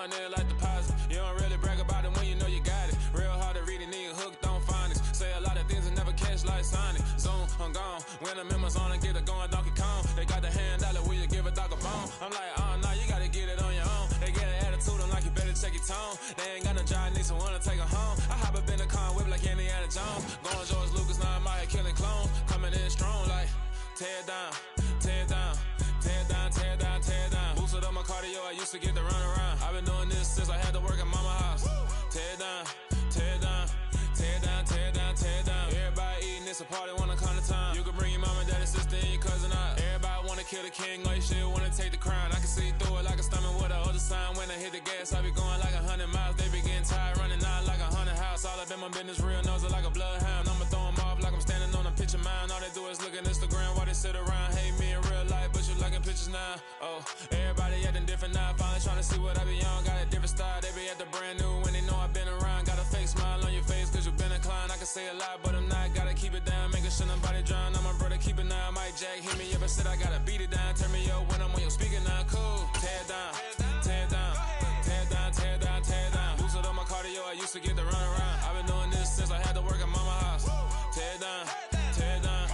going in like deposit. You don't really brag about it when you know you got it. Real hard to read it, nigga hooked on phonics. Say a lot of things and never catch like Sonic. Zoom, I'm gone. When I'm in my zone and get it going Donkey Kong. They got the hand dollar, will you give a dog a bone? I'm like, oh no, you gotta get it on your own. They get an attitude, I'm like, you better check your tone. They ain't got no job, need someone to take her home. I hop up in the car, whip like Indiana Jones. Going George Lucas, now I'm out here killing clones. Coming in strong like, tear down, tear down, tear down, tear down, tear down. Boosted up my cardio, I used to get to run around. I've been doing this since I had to work at mama house. Tear down, tear down, tear down, tear down, tear down. Everybody eating, it's a party, wanna come to time. You can bring your mama, daddy, sister, and your cousin out. Everybody wanna kill the king, like shit, wanna take the crown. I can see through it like a stomach with a other sign. When I hit the gas, I be going like 100 miles. They be getting tired, running out like 100 house. All up in my business, real nose like a bloodhound. I'ma throw 'em off like I'm standing on a picture mound. All they do is look at Instagram while they sit around. Hate me in real life, but you liking pictures now. Oh, everybody acting different now. Finally trying to see what I be on. Got a different style, they be at the brand new when they know I've been around. Got a fake smile on your face cause you been inclined. I can say a lot, but I'm not. Gotta keep it down, making sure nobody drown. I'm my brother, keep it now. Mike Jack hit me up and said I gotta beat it down. Turn me up when I'm on your speaker now. Cool, tear down, tear down, tear down, tear down, tear down. Boosted up my cardio, I used to get to run around. I've been doing this since I had to work at mama house. Tear down, tear down,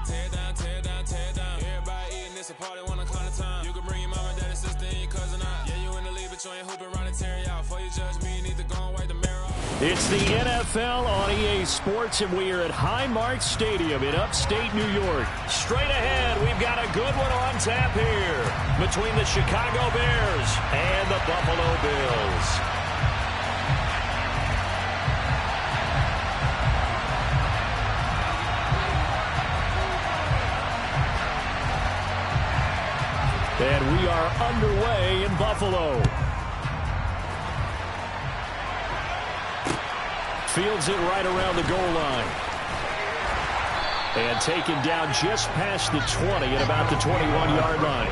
tear down, tear down, tear down. Everybody eating, it's a party, wanna come to time. You can bring your mama, daddy, sister, and your cousin out. Yeah, you in the league, but you ain't hooping around and tear you out. Before you judge me, you need to go and wipe the mirror off. It's the NFL on EA Sports, and we are at Highmark Stadium in upstate New York. Straight ahead, we've got a good one on tap here between the Chicago Bears and the Buffalo Bills. And we are underway in Buffalo. Fields it right around the goal line. And taken down just past the 20 at about the 21-yard line.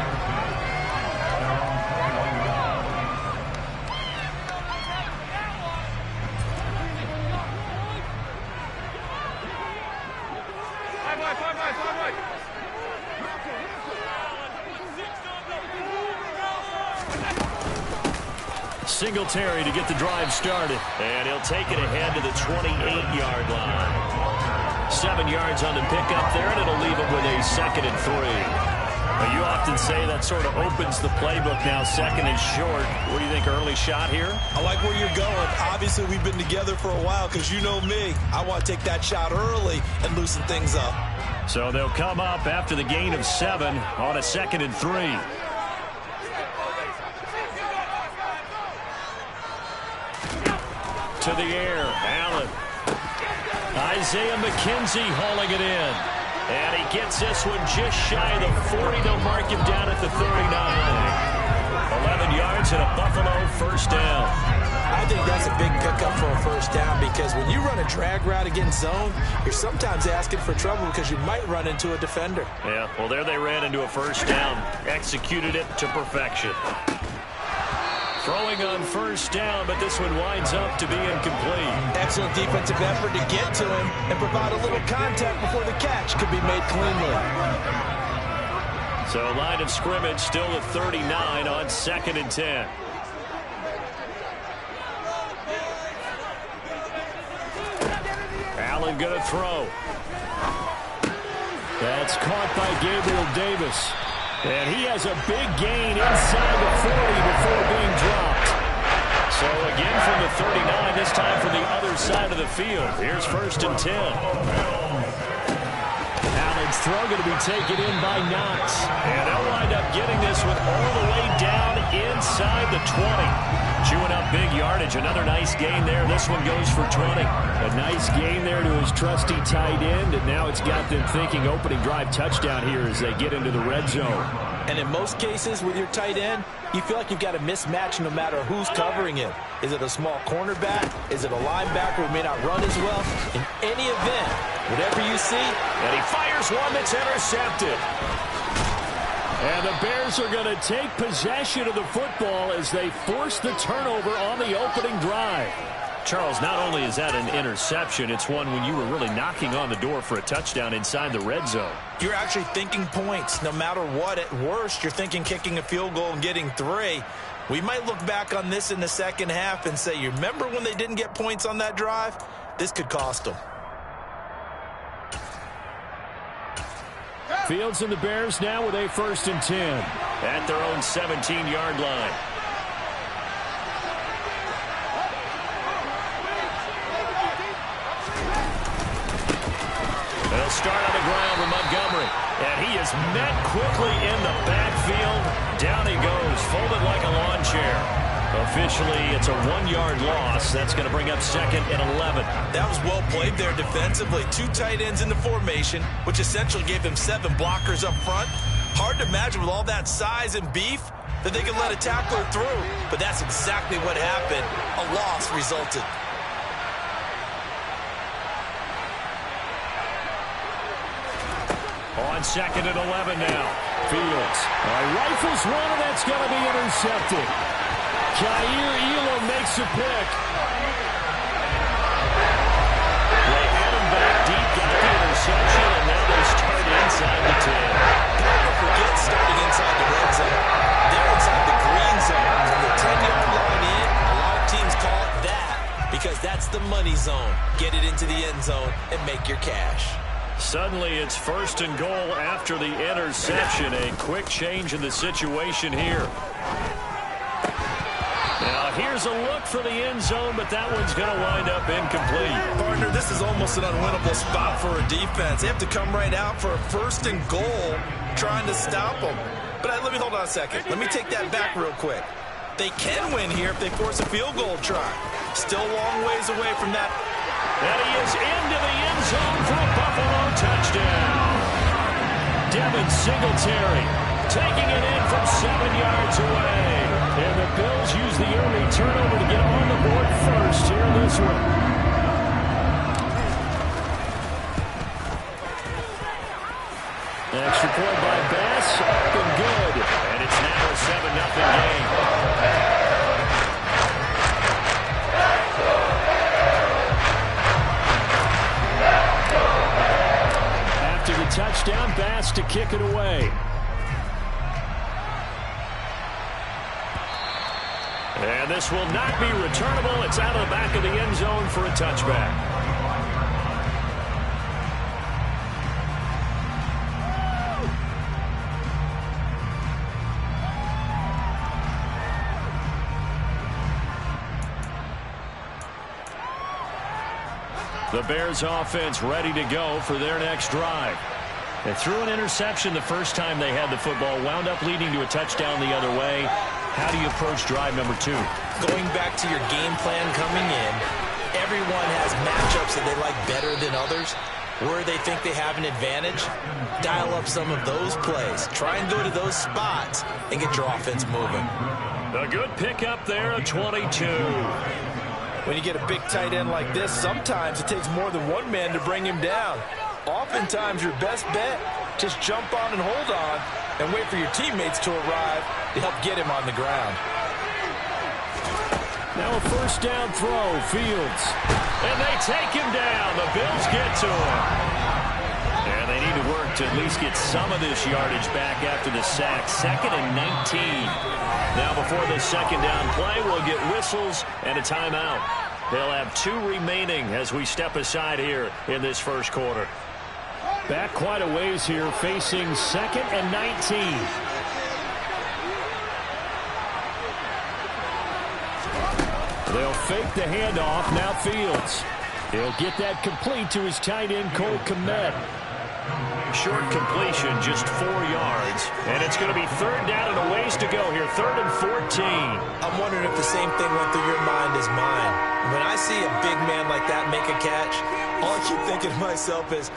Singletary to get the drive started. And he'll take it ahead to the 28-yard line. 7 yards on the pickup there, and it'll leave him with a 2nd and 3. Now, you often say that sort of opens the playbook now, 2nd and short. What do you think, early shot here? I like where you're going. Obviously, we've been together for a while because you know me. I want to take that shot early and loosen things up. So they'll come up after the gain of 7 on a 2nd and 3. To the air, Allen. Isaiah McKenzie hauling it in. And he gets this one just shy of the 40. They'll mark him down at the 39. 11 yards and a Buffalo first down. I think that's a big pickup for a first down because when you run a drag route against zone, you're sometimes asking for trouble because you might run into a defender. Yeah, well, there they ran into a first down. Executed it to perfection. Throwing on first down, but this one winds up to be incomplete. Excellent defensive effort to get to him and provide a little contact before the catch could be made cleanly. So line of scrimmage still at 39 on 2nd and 10. Allen going to throw. That's caught by Gabriel Davis. And he has a big gain inside the 40 before being dropped. So again from the 39, this time from the other side of the field. Here's 1st and 10. Allen's throw going to be taken in by Knox. And they'll wind up getting this one all the way down inside the 20. Chewing up big yardage. Another nice gain there. This one goes for 20. A nice gain there to his trusty tight end, and now it's got them thinking opening drive touchdown here as they get into the red zone. And in most cases with your tight end, you feel like you've got a mismatch no matter who's covering him. Is it a small cornerback? Is it a linebacker who may not run as well? In any event, whatever you see. And he fires one that's intercepted. And the Bears are going to take possession of the football as they force the turnover on the opening drive. Charles, not only is that an interception, it's one when you were really knocking on the door for a touchdown inside the red zone. You're actually thinking points. No matter what, at worst, you're thinking kicking a field goal and getting 3. We might look back on this in the second half and say, you remember when they didn't get points on that drive? This could cost them. Fields and the Bears now with a 1st and 10 at their own 17-yard line. They'll start on the ground with Montgomery. And he is met quickly in the backfield. Down he goes, folded like a lawn chair. Officially, it's a 1-yard loss. That's going to bring up 2nd and 11. That was well played there defensively. 2 tight ends in the formation, which essentially gave them 7 blockers up front. Hard to imagine with all that size and beef that they could let a tackler through. But that's exactly what happened. A loss resulted. On 2nd and 11 now. Fields rifles one, and that's going to be intercepted. Kaiir Elam makes a pick. They had him back deep, got the interception, and now they start inside the 10. Don't forget starting inside the red zone. They're inside the green zone. From the 10-yard line in, a lot of teams call it that because that's the money zone. Get it into the end zone and make your cash. Suddenly it's 1st and goal after the interception. A quick change in the situation here. Now here's a look for the end zone, but that one's going to wind up incomplete. Partner, this is almost an unwinnable spot for a defense. They have to come right out for a 1st and goal trying to stop them. But let me hold on a second. Let me take that back real quick. They can win here if they force a field goal try. Still a long ways away from that. And he is into the end zone for a Buffalo touchdown. Devin Singletary taking it in from 7 yards away. And the Bills use the early turnover to get on the board first here in this one. Extra point by Bass, up and good. And it's now a 7-0 game. After the touchdown, Bass to kick it away. And this will not be returnable. It's out of the back of the end zone for a touchback. The Bears offense ready to go for their next drive. They threw an interception the first time they had the football, wound up leading to a touchdown the other way. How do you approach drive number 2? Going back to your game plan coming in, everyone has matchups that they like better than others. Where they think they have an advantage, dial up some of those plays. Try and go to those spots and get your offense moving. A good pickup there, a 22. When you get a big tight end like this, sometimes it takes more than one man to bring him down. Oftentimes, your best bet, just jump on and hold on and wait for your teammates to arrive to help get him on the ground. Now a 1st down throw, Fields. And they take him down. The Bills get to him. And they need to work to at least get some of this yardage back after the sack. 2nd and 19. Now before the 2nd down play, we'll get whistles and a timeout. They'll have 2 remaining as we step aside here in this first quarter. Back quite a ways here, facing 2nd and 19. They'll fake the handoff. Now Fields. He'll get that complete to his tight end, Cole Kmet. Short completion, just 4 yards. And it's going to be 3rd down and a ways to go here. 3rd and 14. I'm wondering if the same thing went through your mind as mine. When I see a big man like that make a catch, all I keep thinking to myself is,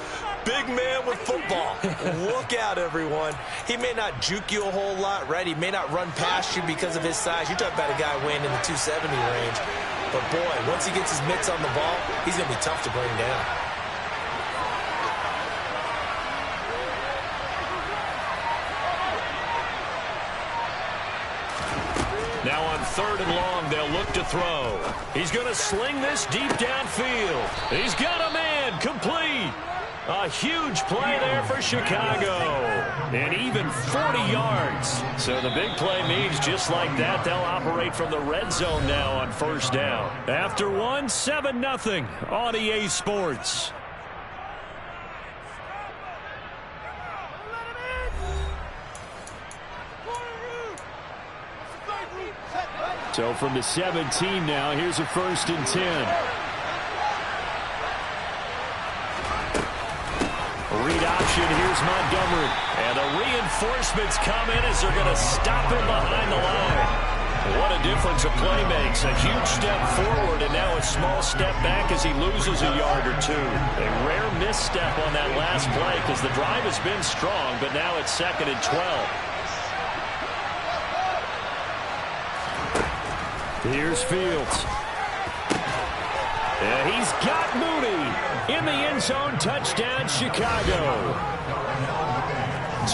big man with football. Look out, everyone. He may not juke you a whole lot, right? He may not run past you because of his size. You're talking about a guy weighing in the 270 range. But, boy, once he gets his mitts on the ball, he's going to be tough to bring down. Now on 3rd and long, they'll look to throw. He's going to sling this deep downfield. He's got a man complete. A huge play there for Chicago. And even 40 yards. So the big play means just like that, they'll operate from the red zone now on first down. After one, 7-0 on EA Sports. So from the 17 now, here's a 1st and 10. Read option, here's Montgomery. And the reinforcements come in as they're going to stop him behind the line. What a difference a play makes. A huge step forward and now a small step back as he loses a yard or two. A rare misstep on that last play because the drive has been strong, but now it's 2nd and 12. Here's Fields. And he's got Mooney in the end zone. Touchdown, Chicago.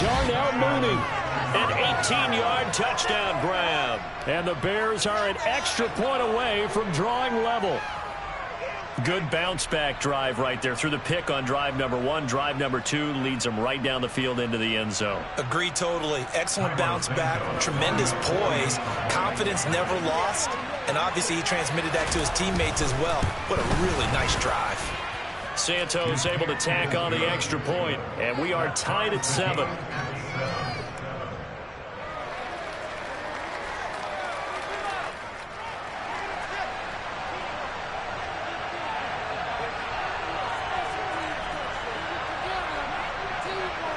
Darnell Mooney, an 18-yard touchdown grab. And the Bears are an extra point away from drawing level. Good bounce-back drive right there through the pick on drive number 1. Drive number 2 leads them right down the field into the end zone. Agree totally. Excellent bounce-back, tremendous poise, confidence never lost, and obviously he transmitted that to his teammates as well. What a really nice drive. Santos able to tack on the extra point, and we are tied at 7.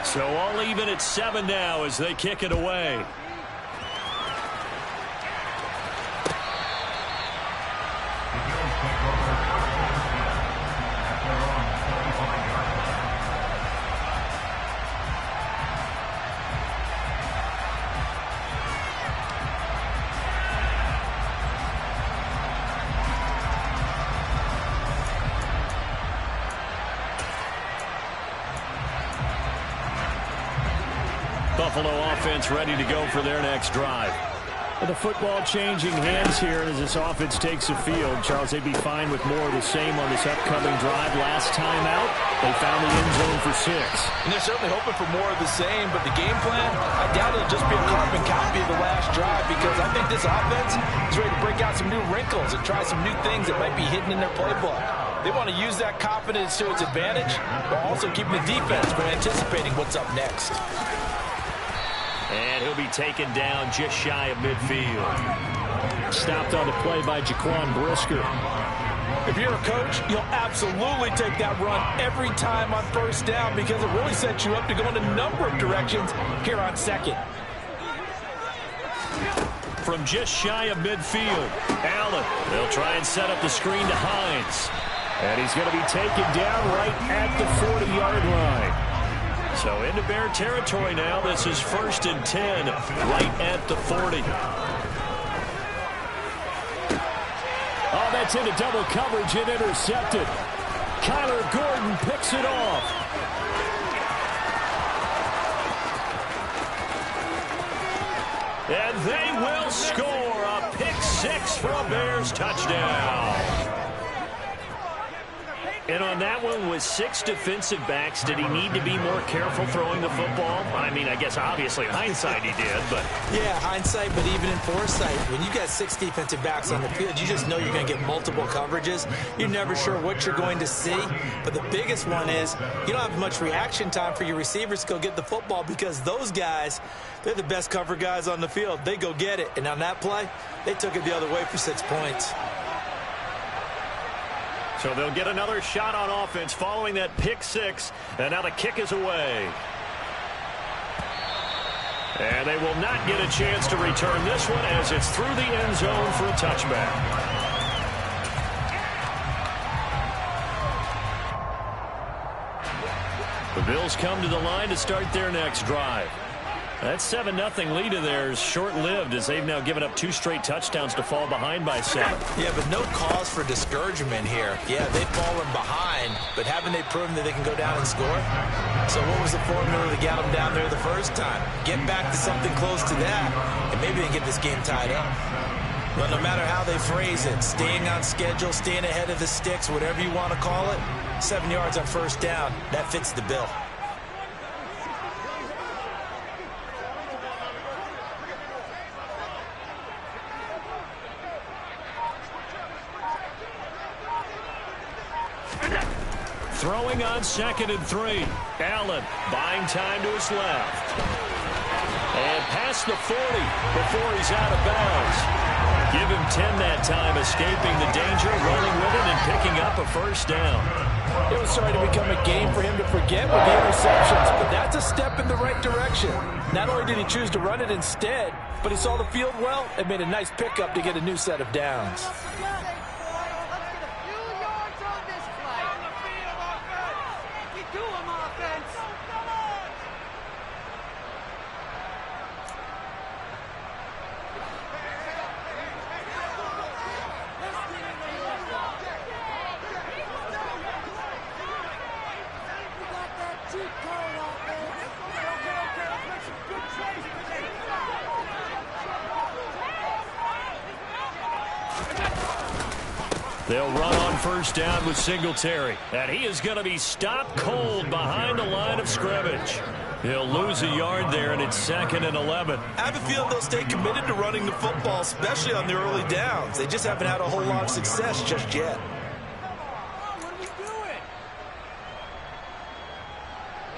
So all even at 7 now as they kick it away. Buffalo offense ready to go for their next drive. With the football changing hands here as this offense takes the field. Charles, they'd be fine with more of the same on this upcoming drive. Last time out, they found the end zone for 6. And they're certainly hoping for more of the same, but the game plan, I doubt it'll just be a carbon copy of the last drive because I think this offense is ready to break out some new wrinkles and try some new things that might be hidden in their playbook. They want to use that confidence to its advantage, while also keeping the defense from anticipating what's up next. And he'll be taken down just shy of midfield. Stopped on the play by Jaquan Brisker. If you're a coach, you'll absolutely take that run every time on first down because it really sets you up to go in a number of directions here on 2nd. From just shy of midfield, Allen. They'll try and set up the screen to Hines. And he's going to be taken down right at the 40-yard line. So into Bear territory now. This is 1st and 10 right at the 40. Oh, that's into double coverage and intercepted. Kyler Gordon picks it off. And they will score a pick 6 for a Bears touchdown. And on that one, with 6 defensive backs, did he need to be more careful throwing the football? I mean, I guess obviously in hindsight he did, but... Yeah, hindsight, but even in foresight, when you got 6 defensive backs on the field, you just know you're going to get multiple coverages. You're never sure what you're going to see. But the biggest one is you don't have much reaction time for your receivers to go get the football because those guys, they're the best cover guys on the field. They go get it. And on that play, they took it the other way for 6 points. So they'll get another shot on offense following that pick 6. And now the kick is away. And they will not get a chance to return this one as it's through the end zone for a touchback. The Bills come to the line to start their next drive. That 7-0 lead of theirs short-lived as they've now given up 2 straight touchdowns to fall behind by 7. Yeah, but no cause for discouragement here. Yeah, they've fallen behind, but haven't they proven that they can go down and score? So what was the formula to get them down there the first time? Get back to something close to that, and maybe they can get this game tied up. Well, no matter how they phrase it, staying on schedule, staying ahead of the sticks, whatever you want to call it, 7 yards on first down, that fits the bill. Throwing on 2nd and 3. Allen buying time to his left. And past the 40 before he's out of bounds. Give him 10 that time, escaping the danger, running with it, and picking up a first down. It was starting to become a game for him to forget with the interceptions, but that's a step in the right direction. Not only did he choose to run it instead, but he saw the field well and made a nice pickup to get a new set of downs. They'll run on first down with Singletary. And he is going to be stopped cold behind the line of scrimmage. He'll lose a yard there, and it's 2nd and 11. I have a feeling they'll stay committed to running the football, especially on the early downs. They just haven't had a whole lot of success just yet.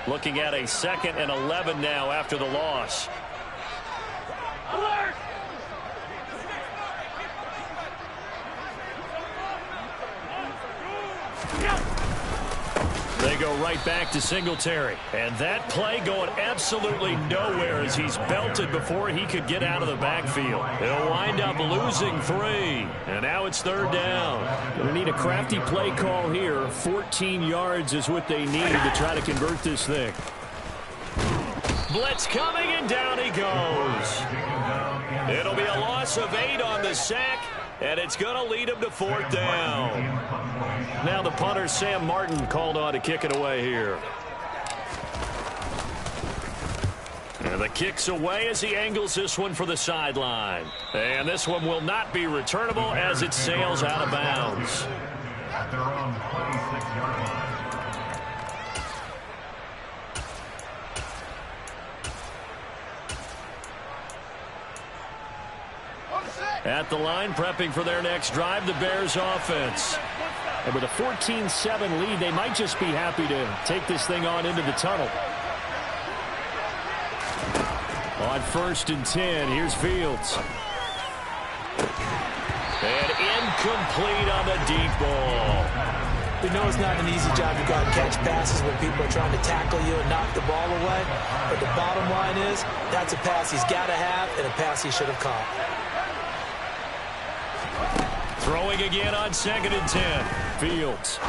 Looking at a 2nd and 11 now after the loss. Alert! They go right back to Singletary. And that play going absolutely nowhere as he's belted before he could get out of the backfield. He'll wind up losing 3. And now it's 3rd down. Going to need a crafty play call here. 14 yards is what they need to try to convert this thing. Blitz coming, and down he goes. It'll be a loss of 8 on the sack, and it's going to lead him to 4th down. Now the punter, Sam Martin, called on to kick it away here. And the kick's away as he angles this one for the sideline. And this one will not be returnable as it sails out of bounds. At their own 26-yard line. At the line, prepping for their next drive, the Bears offense. And with a 14-7 lead, they might just be happy to take this thing on into the tunnel. On 1st and 10, here's Fields. And incomplete on the deep ball. We know it's not an easy job to go out and catch passes when people are trying to tackle you and knock the ball away. But the bottom line is, that's a pass he's got to have and a pass he should have caught. Throwing again on 2nd and 10. Fields.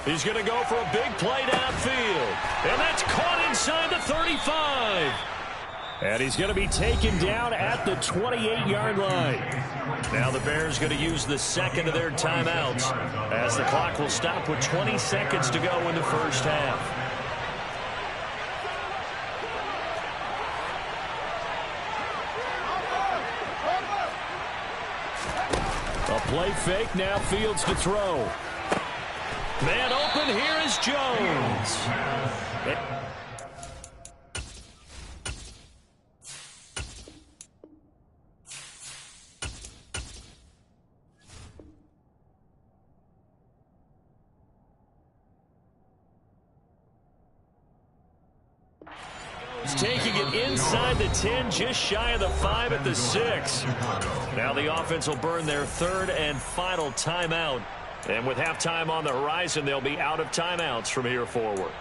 He's going to go for a big play downfield. And that's caught inside the 35. And he's going to be taken down at the 28-yard line. Now the Bears going to use the 2nd of their timeouts as the clock will stop with 20 seconds to go in the first half. A play fake, now Fields to throw. Man open, here is Jones. Taking it inside the 10, just shy of the 5 at the 6. Now the offense will burn their 3rd and final timeout. And with halftime on the horizon, they'll be out of timeouts from here forward.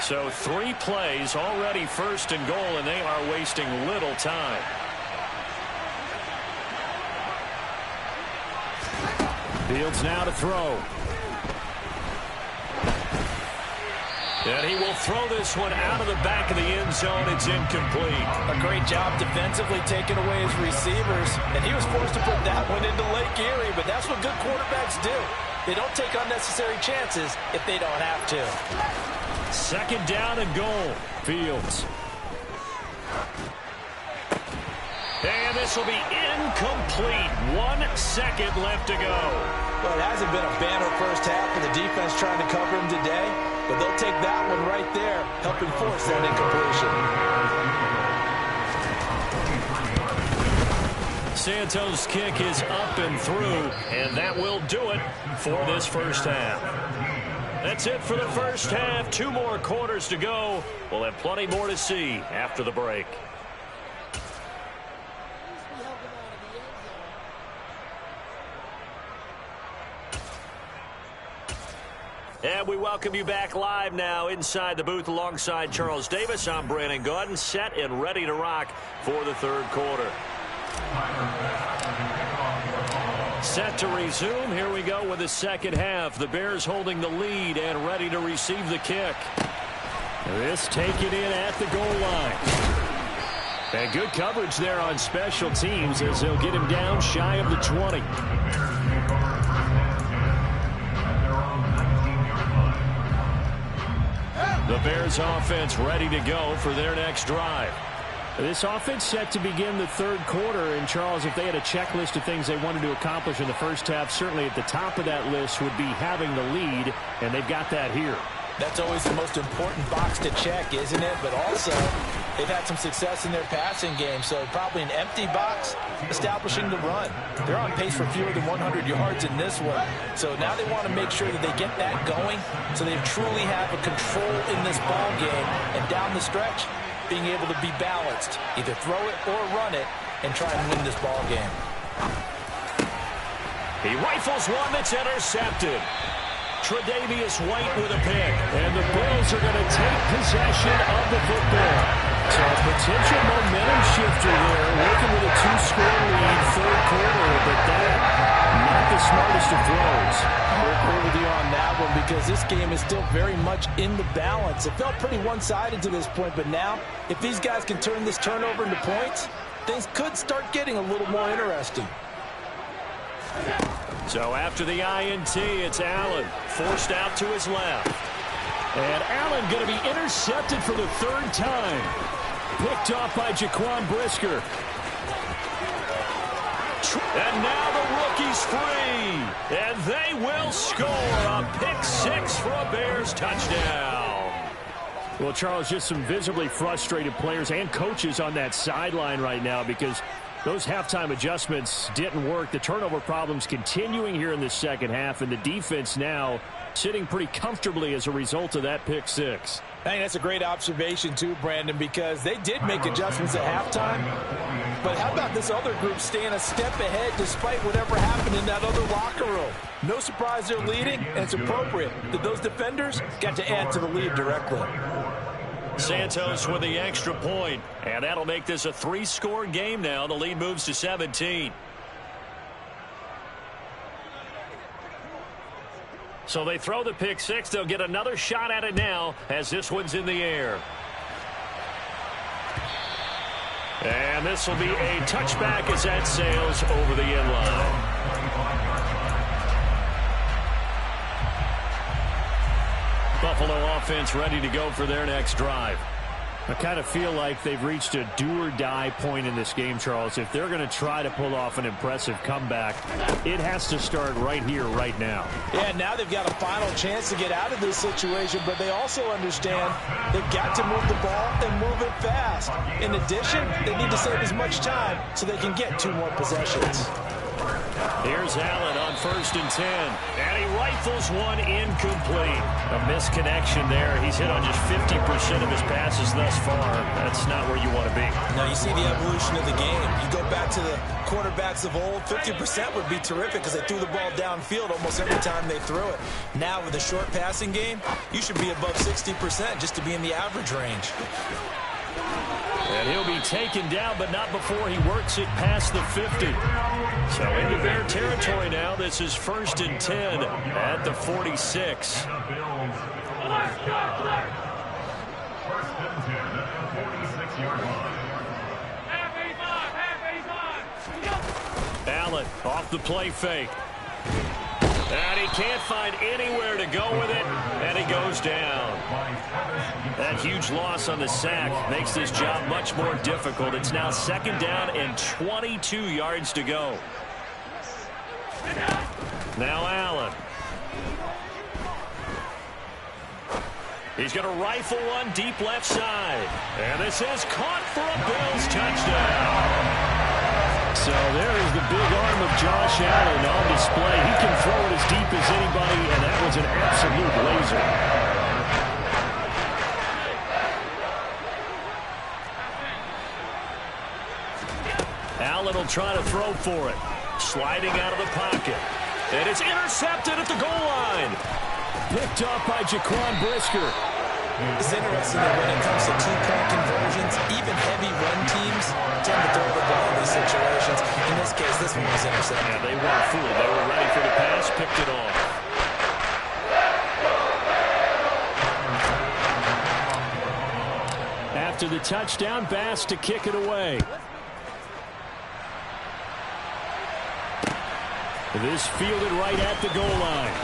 So 3 plays, already 1st and goal, and they are wasting little time. Fields now to throw. And he will throw this one out of the back of the end zone. It's incomplete. A great job defensively taking away his receivers. And he was forced to put that one into Lake Erie. But that's what good quarterbacks do. They don't take unnecessary chances if they don't have to. 2nd down and goal. Fields. And this will be incomplete. 1 second left to go. Well, it hasn't been a banner first half for the defense trying to cover him today, but they'll take that one right there, helping force that incompletion. Santos' kick is up and through, and that will do it for this first half. That's it for the first half. 2 more quarters to go. We'll have plenty more to see after the break. And we welcome you back live now inside the booth alongside Charles Davis. I'm Brandon Gaudin, set and ready to rock for the third quarter. Set to resume. Here we go with the second half. The Bears holding the lead and ready to receive the kick. This taken in at the goal line. And good coverage there on special teams as they'll get him down shy of the 20. The Bears offense ready to go for their next drive. This offense set to begin the third quarter. And, Charles, if they had a checklist of things they wanted to accomplish in the first half, certainly at the top of that list would be having the lead, and they've got that here. That's always the most important box to check, isn't it? But also, they've had some success in their passing game, so probably an empty box establishing the run. They're on pace for fewer than 100 yards in this one. So now they want to make sure that they get that going so they truly have a control in this ball game. And down the stretch, being able to be balanced, either throw it or run it, and try and win this ball game. He rifles one that's intercepted. Tre'Davious White with a pick. And the Bills are going to take possession of the football. So a potential momentum shifter there, working with a 2-score lead, third quarter, but that, not the smartest of throws. We'll agree with you on that one because this game is still very much in the balance. It felt pretty one-sided to this point, but now, if these guys can turn this turnover into points, things could start getting a little more interesting. So after the INT, it's Allen forced out to his left. And Allen going to be intercepted for the third time. Picked off by Jaquan Brisker. And now the rookie's free. And they will score a pick-6 for a Bears touchdown. Well, Charles, just some visibly frustrated players and coaches on that sideline right now because those halftime adjustments didn't work. The turnover problems continuing here in the second half, and the defense now sitting pretty comfortably as a result of that pick-6. I think that's a great observation, too, Brandon, because they did make adjustments at halftime. But how about this other group staying a step ahead despite whatever happened in that other locker room? No surprise they're leading, and it's appropriate that those defenders got to add to the lead directly. Santos with the extra point, and that'll make this a 3-score game now. The lead moves to 17. So they throw the pick-6. They'll get another shot at it now as this one's in the air. And this will be a touchback as that sails over the end line. Buffalo offense ready to go for their next drive. I kind of feel like they've reached a do-or-die point in this game, Charles. If they're going to try to pull off an impressive comeback, it has to start right here, right now. Yeah, now they've got a final chance to get out of this situation, but they also understand they've got to move the ball and move it fast. In addition, they need to save as much time so they can get 2 more possessions. Here's Allen on 1st and 10. And he rifles one incomplete. A misconnection there. He's hit on just 50% of his passes thus far. That's not where you want to be. Now you see the evolution of the game. You go back to the quarterbacks of old, 50% would be terrific because they threw the ball downfield almost every time they threw it. Now with a short passing game, you should be above 60% just to be in the average range. And he'll be taken down, but not before he works it past the 50. So into Bear territory now. This is 1st and 10 at the 46. Allen off the play fake. And he can't find anywhere to go with it, and he goes down. That huge loss on the sack makes this job much more difficult. It's now 2nd down and 22 yards to go. Now Allen. He's going to rifle one deep left side. And this is caught for a Bills touchdown. So there is the big arm of Josh Allen on display. He can throw it as deep as anybody, and that was an absolute laser. Allen will try to throw for it. Sliding out of the pocket. And it's intercepted at the goal line. Picked up by Jaquan Brisker. It's interesting that when it comes to two-point conversions, even heavy run teams tend to throw the ball in these situations. In this case, this one was intercepted. Yeah, they weren't fooled. They were ready for the pass, picked it off. After the touchdown, Bass to kick it away. This fielded right at the goal line.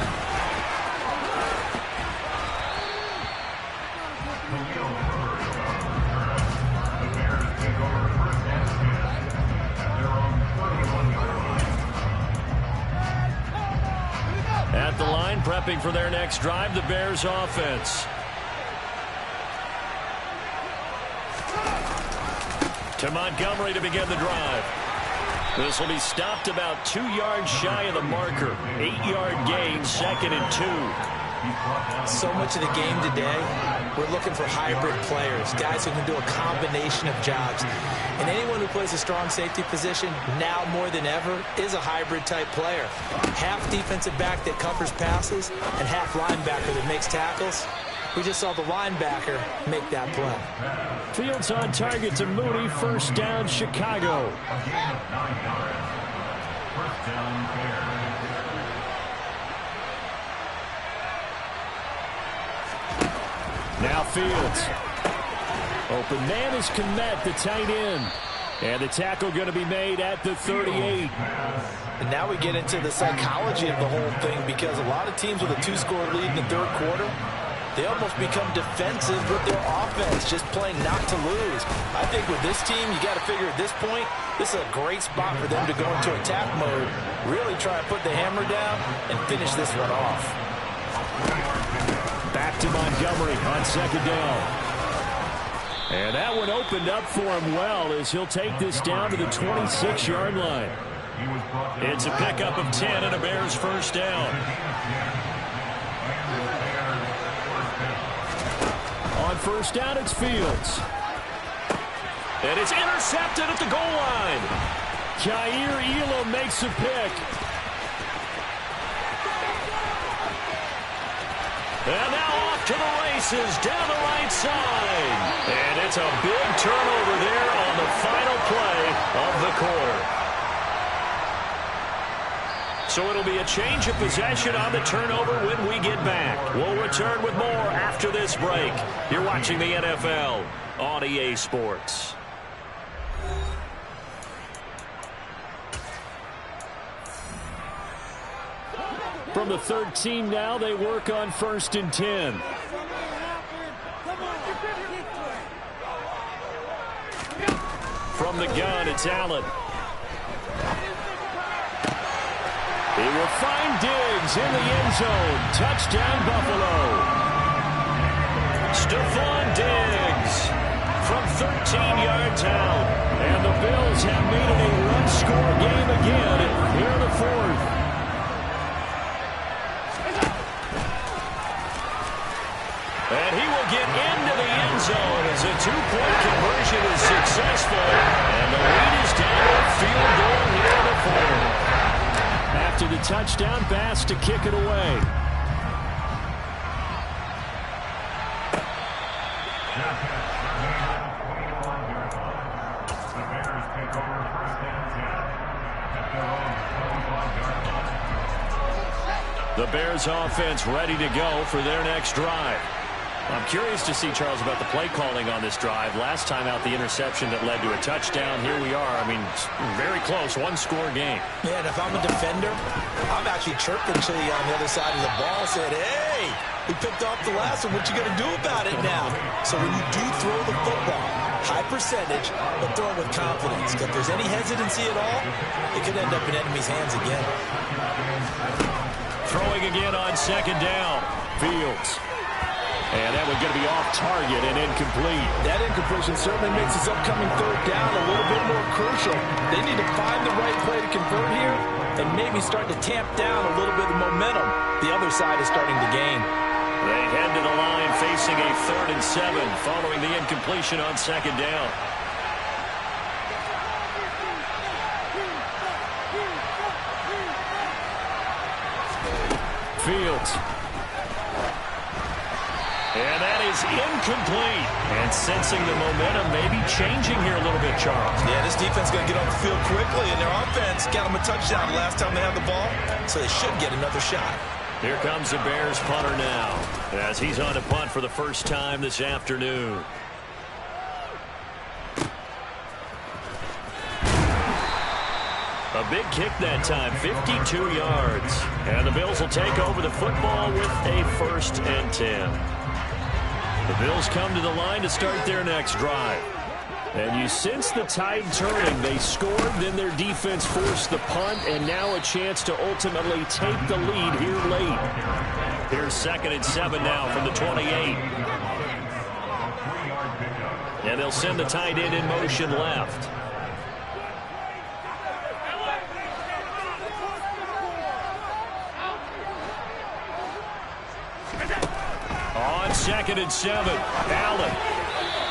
At the line, prepping for their next drive, the Bears offense. To Montgomery to begin the drive. This will be stopped about 2 yards shy of the marker. 8-yard gain, 2nd and 2. So much of the game today, we're looking for hybrid players, guys who can do a combination of jobs. And anyone who plays a strong safety position, now more than ever, is a hybrid-type player. Half defensive back that covers passes and half linebacker that makes tackles. We just saw the linebacker make that play. Fields on target to Mooney. 1st down, Chicago. Now Fields. Open man is Kmet, the tight end. And the tackle going to be made at the 38. And now we get into the psychology of the whole thing, because a lot of teams with a 2-score lead in the 3rd quarter, they almost become defensive with their offense, just playing not to lose. I think with this team, you got to figure at this point, this is a great spot for them to go into attack mode, really try to put the hammer down and finish this one off. Back to Montgomery on 2nd down. And that one opened up for him well as he'll take this down to the 26-yard line. It's a pickup of 10 and a Bears 1st down. On 1st down, it's Fields. And it's intercepted at the goal line. Kaiir Elam makes a pick. And now off to the races down the right side. And it's a big turnover there on the final play of the quarter. So it'll be a change of possession on the turnover when we get back. We'll return with more after this break. You're watching the NFL on EA Sports. From the 13 now, they work on 1st and 10. From the gun, it's Allen. He will find Diggs in the end zone. Touchdown, Buffalo. Stephon Diggs from 13 yards out. And the Bills have made it a one-score game again here in the 4th. And he will get into the end zone as a 2-point conversion is successful. And the lead is down to a field goal here in the 4th. After the touchdown, Bass to kick it away. The Bears offense ready to go for their next drive. I'm curious to see, Charles, about the play calling on this drive. Last time out, the interception that led to a touchdown. Here we are. I mean, very close, one-score game. Yeah, and if I'm a defender, I'm actually chirping to you on the other side of the ball, saying, hey, great. He picked off the last one. What you going to do about it now? So when you do throw the football, high percentage, but throw it with confidence. If there's any hesitancy at all, it could end up in enemy's hands again. Throwing again on second down. Fields. And that one's going to be off target and incomplete. That incompletion certainly makes this upcoming third down a little bit more crucial. They need to find the right play to convert here and maybe start to tamp down a little bit of momentum the other side is starting to gain. They head to the line facing a 3rd and 7 following the incompletion on second down. Fields. And that is incomplete. And sensing the momentum maybe changing here a little bit, Charles. Yeah, this defense is going to get off the field quickly, and their offense got them a touchdown last time they had the ball, so they should get another shot. Here comes the Bears punter now as he's on to punt for the first time this afternoon. A big kick that time, 52 yards. And the Bills will take over the football with a 1st and 10. The Bills come to the line to start their next drive. And you sense the tide turning. They scored, then their defense forced the punt, and now a chance to ultimately take the lead here late. Here's 2nd and 7 now from the 28. And they'll send the tight end in motion left. On 2nd and 7, Allen.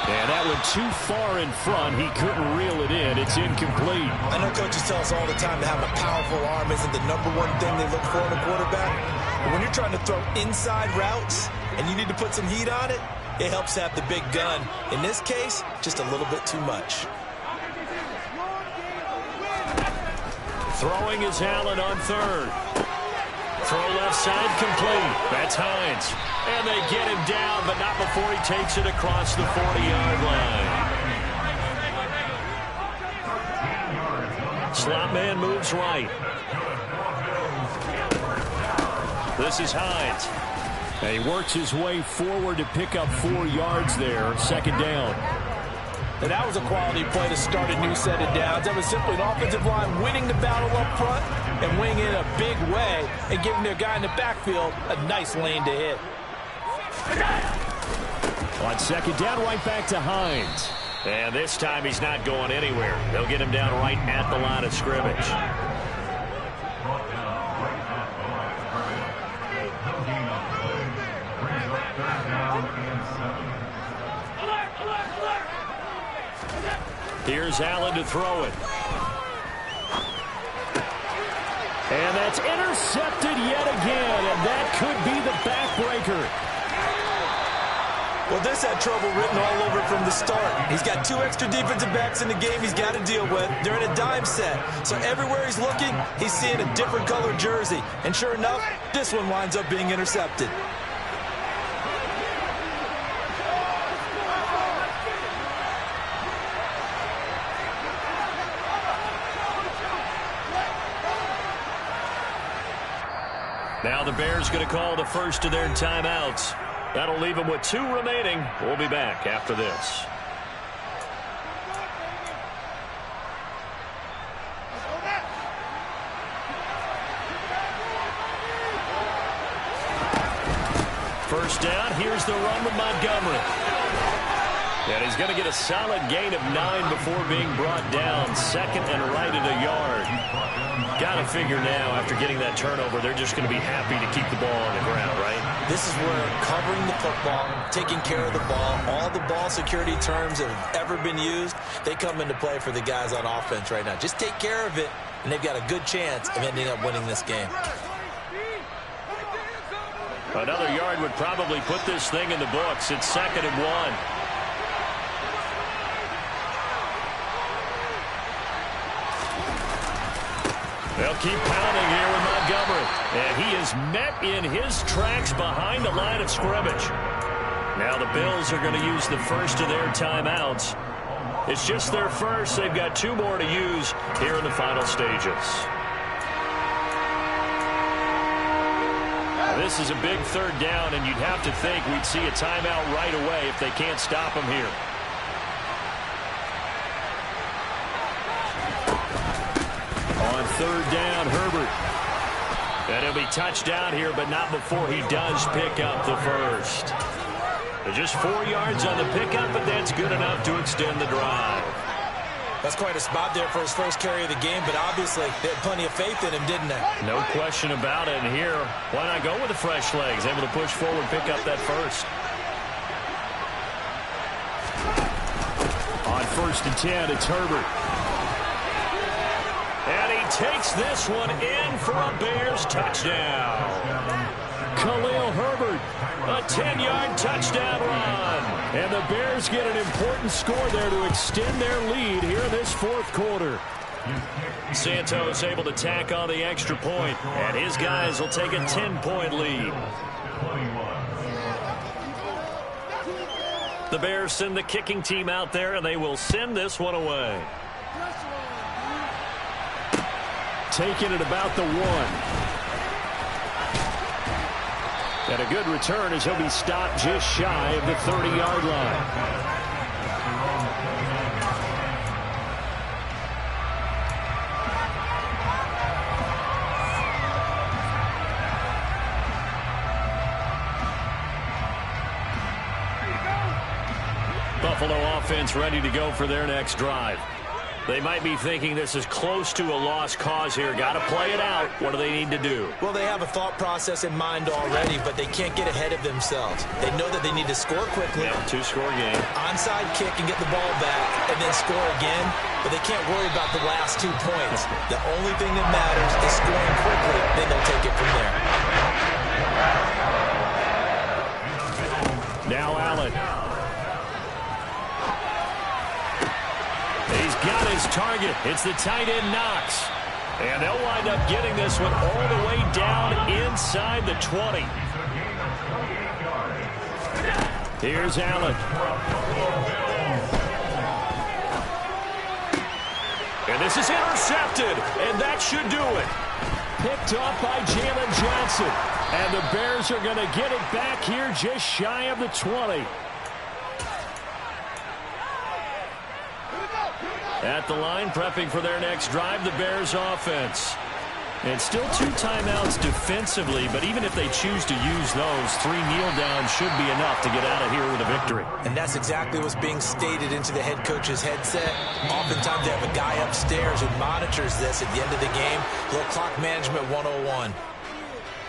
And that went too far in front. He couldn't reel it in. It's incomplete. I know coaches tell us all the time that having a powerful arm isn't the #1 thing they look for in a quarterback. But when you're trying to throw inside routes and you need to put some heat on it, it helps to have the big gun. In this case, just a little bit too much. Throwing is Allen on 3rd. Throw left side complete. That's Hines. And they get him down, but not before he takes it across the 40-yard line. Slot man moves right. This is Hines. And he works his way forward to pick up 4 yards there. 2nd down. And that was a quality play to start a new set of downs. That was simply an offensive line winning the battle up front and winning in a big way and giving their guy in the backfield a nice lane to hit. On 2nd down, right back to Hines. And this time he's not going anywhere. They'll get him down right at the line of scrimmage. Here's Allen to throw it. And that's intercepted yet again, and that could be the backbreaker. Well, this had trouble written all over it from the start. He's got 2 extra defensive backs in the game he's got to deal with. They're in a dime set. So everywhere he's looking, he's seeing a different color jersey. And sure enough, this one winds up being intercepted. Now the Bears going to call the first of their timeouts. That'll leave them with 2 remaining. We'll be back after this. First down, here's the run with Montgomery. And he's going to get a solid gain of 9 before being brought down. 2nd and right at a yard. Got to figure now, after getting that turnover, they're just going to be happy to keep the ball on the ground, right? This is where covering the football, taking care of the ball, all the ball security terms that have ever been used, they come into play for the guys on offense right now. Just take care of it, and they've got a good chance of ending up winning this game. Another yard would probably put this thing in the books. It's 2nd and 1. They'll keep pounding here with Montgomery. And he is met in his tracks behind the line of scrimmage. Now the Bills are going to use the first of their timeouts. It's just their first. They've got 2 more to use here in the final stages. this is a big third down, and you'd have to think we'd see a timeout right away if they can't stop him here. On third down, Herbert. And he'll be touchdown here, but not before he does pick up the first. Just 4 yards on the pickup, but that's good enough to extend the drive. That's quite a spot there for his first carry of the game, but obviously they had plenty of faith in him, didn't they? No question about it. And here, why not go with the fresh legs? Able to push forward, pick up that first. On 1st and 10, it's Herbert. And he takes this one in for a Bears touchdown. Khalil Herbert, a 10-yard touchdown run. And the Bears get an important score there to extend their lead here in this 4th quarter. Santos able to tack on the extra point, and his guys will take a 10-point lead. The Bears send the kicking team out there, and they will send this one away. Taking it about the 1. And a good return as he'll be stopped just shy of the 30-yard line. Buffalo offense ready to go for their next drive. They might be thinking this is close to a lost cause here. Got to play it out. What do they need to do? Well, they have a thought process in mind already, but they can't get ahead of themselves. They know that they need to score quickly. Yeah, 2-score game. Onside kick and get the ball back and then score again, but they can't worry about the last 2 points. The only thing that matters is scoring quickly. Then they'll take it from there. Now Allen. He's got his target. It's the tight end Knox. And they'll wind up getting this one all the way down inside the 20. Here's Allen. And this is intercepted. And that should do it. Picked off by Jalen Johnson. And the Bears are going to get it back here just shy of the 20. At the line, prepping for their next drive, the Bears offense. And still 2 timeouts defensively, but even if they choose to use those, 3 kneel downs should be enough to get out of here with a victory. And that's exactly what's being stated into the head coach's headset. Oftentimes they have a guy upstairs who monitors this at the end of the game. Little clock management 101.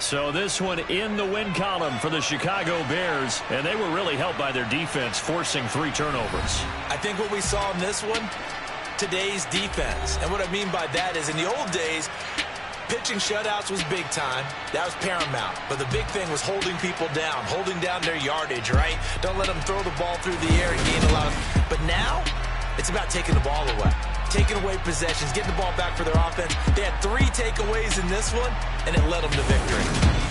So this one in the win column for the Chicago Bears, and they were really helped by their defense, forcing 3 turnovers. I think what we saw in this one, today's defense. And what I mean by that is in the old days, pitching shutouts was big time. That was paramount. But the big thing was holding people down, holding down their yardage, right? Don't let them throw the ball through the air and gain a lot of... But now, it's about taking the ball away. Taking away possessions, getting the ball back for their offense. They had 3 takeaways in this one, and it led them to victory.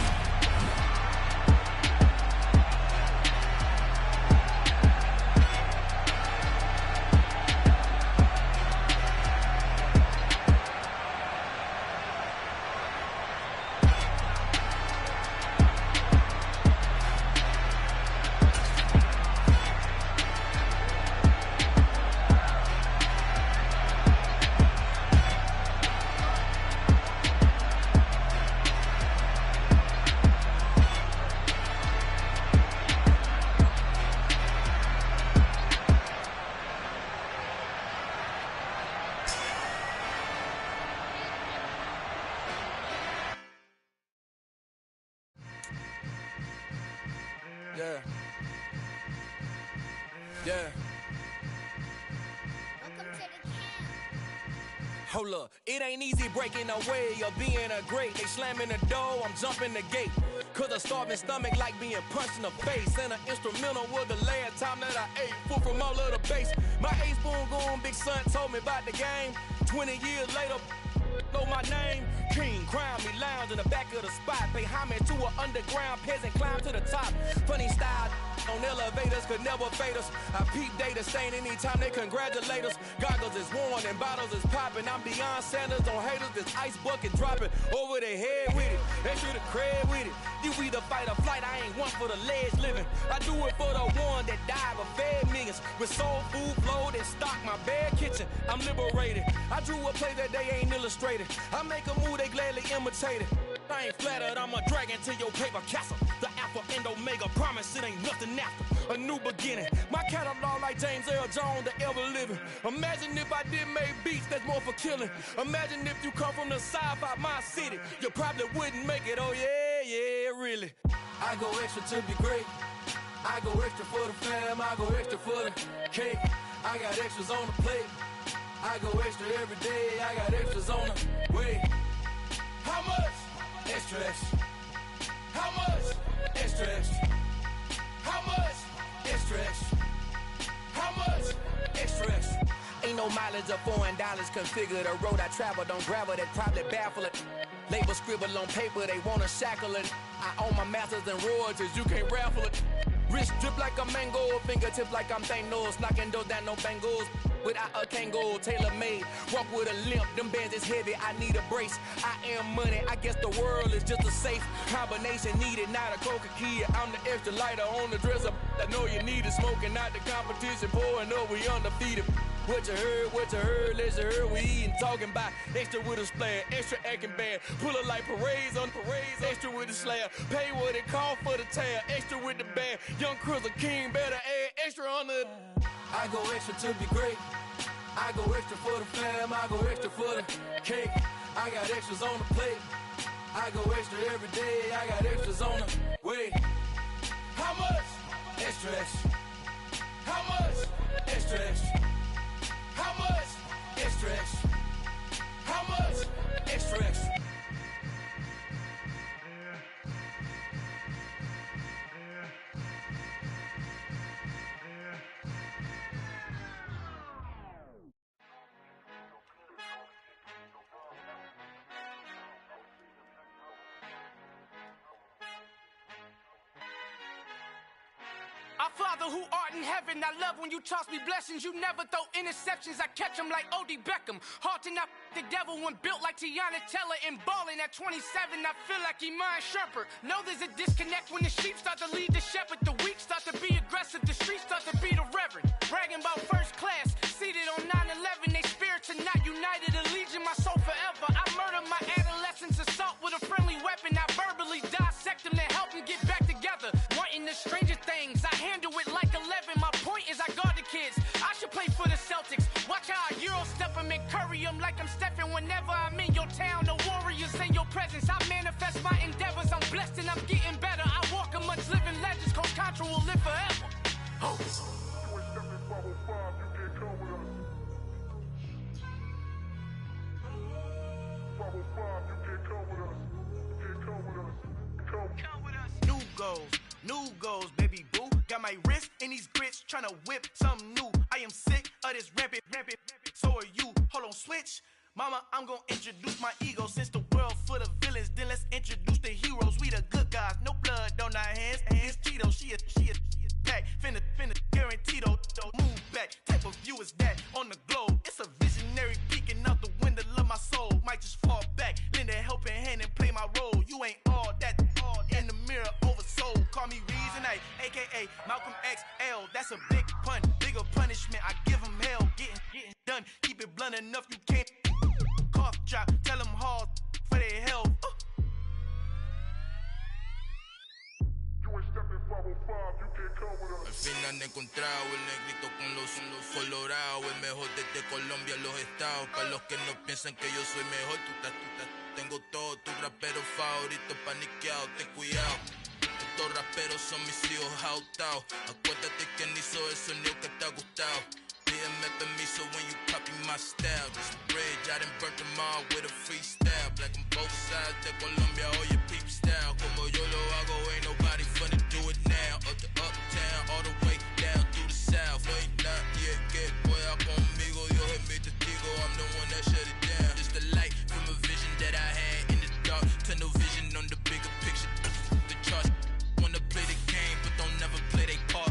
Yeah. Hold up, it ain't easy breaking away or being a great. They slamming the door, I'm jumping the gate. Cause a starving stomach like being punched in the face. And an instrumental was the last time that I ate. Food from all of the base. My A-spoon going, big son told me about the game. 20 years later, know my name. King, crown me, lounge in the back of the spot. Pay homage to an underground peasant, climb to the top. Funny style, on elevators could never fade us. I peep data stain anytime they congratulate us. Goggles is worn and bottles is popping. I'm beyond Sanders on haters. This ice bucket dropping over their head with it. Extra the cred with it. You either fight or flight. I ain't one for the ledge living. I do it for the one that died but fed millions. With soul food flowed and stocked my bare kitchen. I'm liberated. I drew a play that they ain't illustrated. I make a move they gladly imitate it. I ain't flattered, I'm a dragon to your paper castle. The Alpha and Omega, promise it ain't nothing after. A new beginning. My catalog like James Earl Jones, the ever living. Imagine if I did make beats that's more for killing. Imagine if you come from the sci-fi, my city. You probably wouldn't make it, oh yeah, really. I go extra to be great. I go extra for the fam, I go extra for the cake. I got extras on the plate. I go extra every day, I got extras on the way. How much? Extra, extra. How much? Extra, extra. How much? Extra, extra. How much? Extra, extra. Ain't no mileage of $4 configure the road I travel. Don't gravel that probably baffle it. Label scribble on paper, they wanna shackle it. I own my masters and royalties, you can't raffle it. Wrist drip like a mango, fingertips like I'm Thanos. Knocking doors down, no bangles. Without a Kango, tailor-made. Walk with a limp, them bands is heavy, I need a brace. I am money, I guess the world is just a safe combination needed, not a Coca-Cola. I'm the extra lighter on the dresser. I know you need it, smoking out the competition, pouring up, we undefeated. What you heard, let's heard, we eating, talking about extra with a splash, extra acting bad. Pull it like parades on parades, extra with the slab. Pay what it cost for the tab, extra with the bag. Young Cruiser King, better add extra on the. I go extra to be great. I go extra for the fam, I go extra for the cake. I got extras on the plate. I go extra every day, I got extras on the way. How much? Extra, extra. How much? Extra, extra. How much? Extra, extra. How much? Extra, extra. Our Father who art in heaven, I love when you toss me blessings. You never throw interceptions, I catch them like O.D. Beckham. Halting up the devil when built like Tiana Teller. And balling at 27, I feel like Iman Shumpert. Know there's a disconnect when the sheep start to lead the shepherd. The weak start to be aggressive, the streets start to be the reverend. Bragging about first class, seated on 9/11. They spirits are not united, a legion, my soul forever. I murder my adolescence, assault with a friendly weapon. I verbally dissect them to help them get back together. Wanting the stranger things, I handle it like 11. My point is I guard the kids. I should play for the Celtics. Watch how I Euro step them and curry them like I'm Stephen. Whenever I'm in your town, the Warriors in your presence. I manifest my endeavors. I'm blessed and I'm getting better. I walk amongst living legends. Coach Contra will live forever. Oh. New goals, baby boo. Got my wrist in these grits, tryna whip something new. I am sick of this rampant. So are you. Hold on, switch. Mama, I'm gonna introduce my ego. Since the world full of villains, then let's introduce the heroes. We the good guys, no blood on our hands. Hands Cheeto, she is back. Finna, guaranteed, move back. Type of view is that on the globe. It's a visionary peeking out the window of my soul. Might just fall back, lend a helping hand and play my role. You ain't all that in the mirror oversold. Call me Reason A, aka Malcolm XL. That's a big pun, bigger punishment. I give him hell, getting done. Keep it blunt enough, you can't cough drop. Tell them hard for their health. Al fin han encontrado el negrito con los colorados, el mejor desde Colombia a los estados. Para los que no piensan que yo soy mejor, tengo todo, tus raperos favoritos paniqueados, ten cuidado. Estos raperos son mis hijos jautados. Acuérdate quién hizo el sonido que te ha gustado. Pídeme permiso when you copy my style. This bridge, I done burnt them all with a freestyle. Black on both sides de Colombia, oye peep style. Como yo lo hago, ain't nobody finna do it now. Up to uptown, all the way down through the south. No ain't nadie que pueda conmigo, Dios es mi testigo. I'm the one that shut it down. Just the light from a vision that I had in the dark. Tunnel vision on the bigger picture. The charts wanna play the game, but don't never play their part.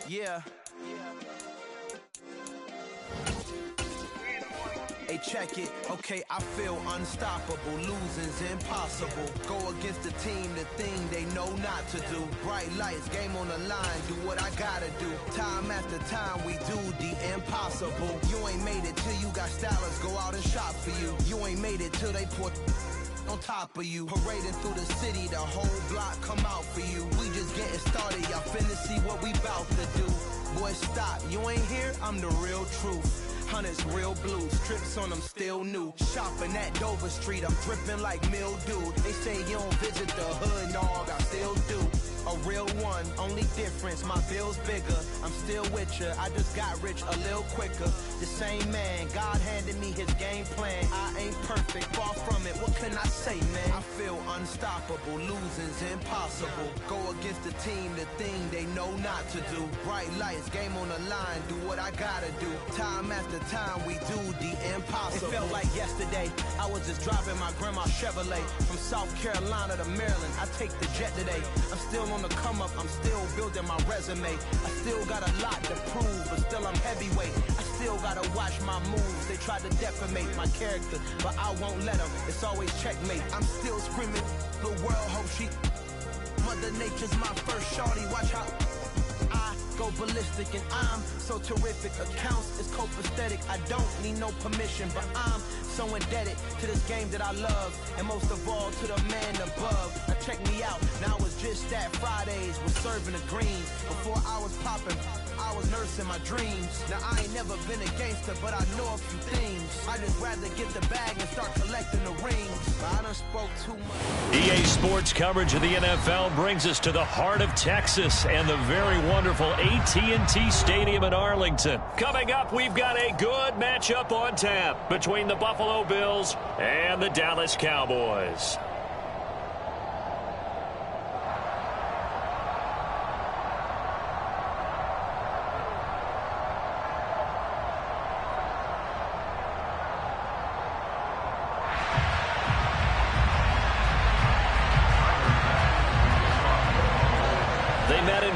Yeah. Hey, check it. Okay, I feel unstoppable. Losing's impossible. Go against the team, the thing they know not to do. Bright lights, game on the line. Do what I gotta do. Time after time, we do the impossible. You ain't made it till you got stylists go out and shop for you. You ain't made it till they put on top of you. Parading through the city, the whole block come out for you. We just getting started, y'all finna see what we bout to do. Boy, stop, you ain't here, I'm the real truth. Hunters, real blues, strips on them still new. Shopping at Dover Street, I'm dripping like mildew. They say you don't visit the hood, dog, I still do. A real one, only difference, my bill's bigger. I'm still with ya, I just got rich a little quicker. The same man, God handed me his game plan. I ain't perfect, far from it, what can I say, man? I feel unstoppable, losing's impossible. Go against the team, the thing they know not to do. Bright lights, game on the line, do what I gotta do. Time after time, we do the impossible. It felt like yesterday, I was just driving my grandma's Chevrolet. From South Carolina to Maryland, I take the jet today. I'm still on the come up, I'm still building my resume. I still got a lot to prove, but still I'm heavyweight. I still gotta watch my moves. They try to defamate my character, but I won't let them. It's always checkmate. I'm still screaming, the world hope she. Mother Nature's my first shorty, watch how I go ballistic, and I'm so terrific. Accounts is copacetic. I don't need no permission, but I'm so indebted to this game that I love, and most of all to the man above. Now check me out, now it's just that Fridays was serving the greens. Before I was popping, I was nursing my dreams. Now I ain't never been a gangster, but I know a few things. I just rather get the bag and start collecting the rings. But I done spoke too much. EA Sports coverage of the NFL brings us to the heart of Texas and the very wonderful AT&T Stadium in Arlington. Coming up, we've got a good matchup on tap between the Buffalo Bills and the Dallas Cowboys.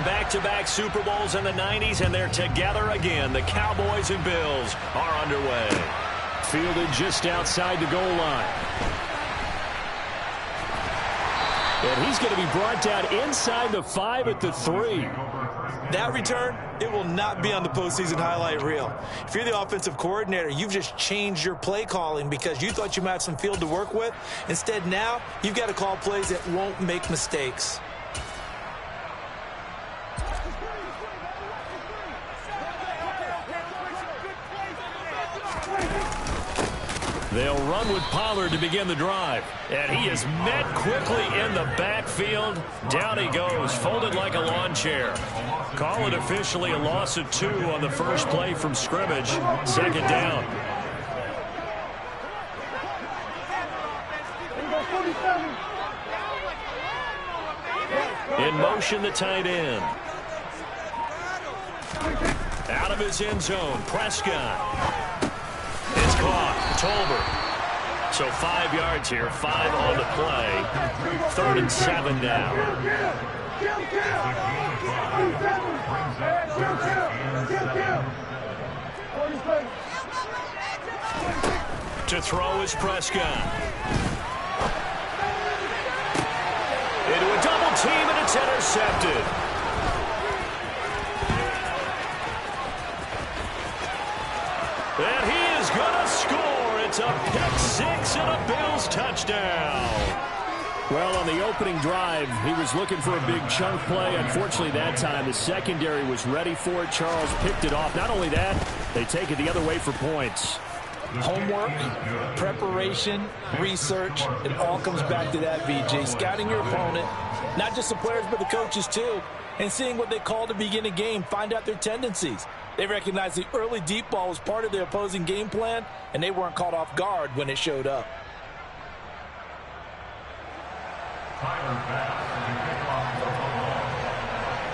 Back-to-back Super Bowls in the 90s, and they're together again. The Cowboys and Bills are underway. Fielded just outside the goal line. And he's going to be brought down inside the 5 at the 3. That return, it will not be on the postseason highlight reel. If you're the offensive coordinator, you've just changed your play calling because you thought you might have some field to work with. Instead, now you've got to call plays that won't make mistakes. They'll run with Pollard to begin the drive. And he is met quickly in the backfield. Down he goes, folded like a lawn chair. Call it officially a loss of 2 on the first play from scrimmage. Second down. In motion, the tight end. Out of his end zone, Prescott. It's caught. Tolbert. So 5 yards here, 5 on the play. 3rd and 7 now. To throw is Prescott. Into a double team, and it's intercepted. And he is going to score. It's a pick 6 and a Bills touchdown. Well, on the opening drive, he was looking for a big chunk play. Unfortunately, that time, the secondary was ready for it. Charles picked it off. Not only that, they take it the other way for points. Homework, preparation, research, it all comes back to that, VJ. Scouting your opponent, not just the players, but the coaches too, and seeing what they call to begin a game, find out their tendencies. They recognized the early deep ball was part of their opposing game plan, and they weren't caught off guard when it showed up.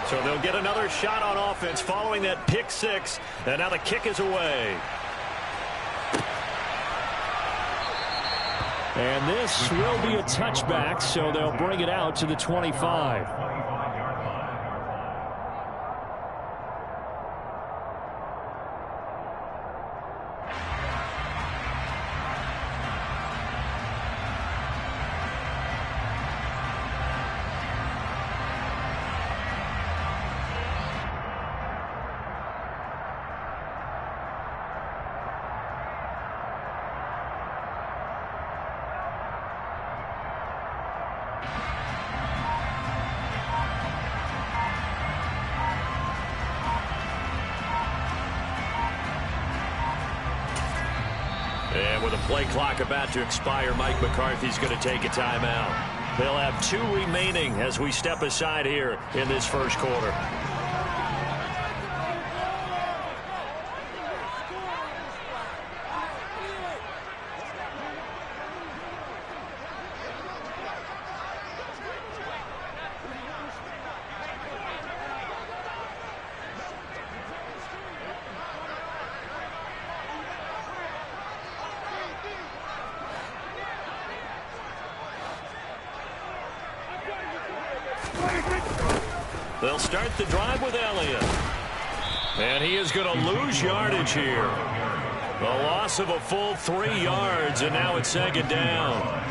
So they'll get another shot on offense following that pick 6, and now the kick is away. And this will be a touchback, so they'll bring it out to the 25. with a play clock about to expire, Mike McCarthy's going to take a timeout. They'll have 2 remaining as we step aside here in this first quarter. They'll start the drive with Elliott. And he is going to lose yardage here. The loss of a full 3 yards, and now it's second down.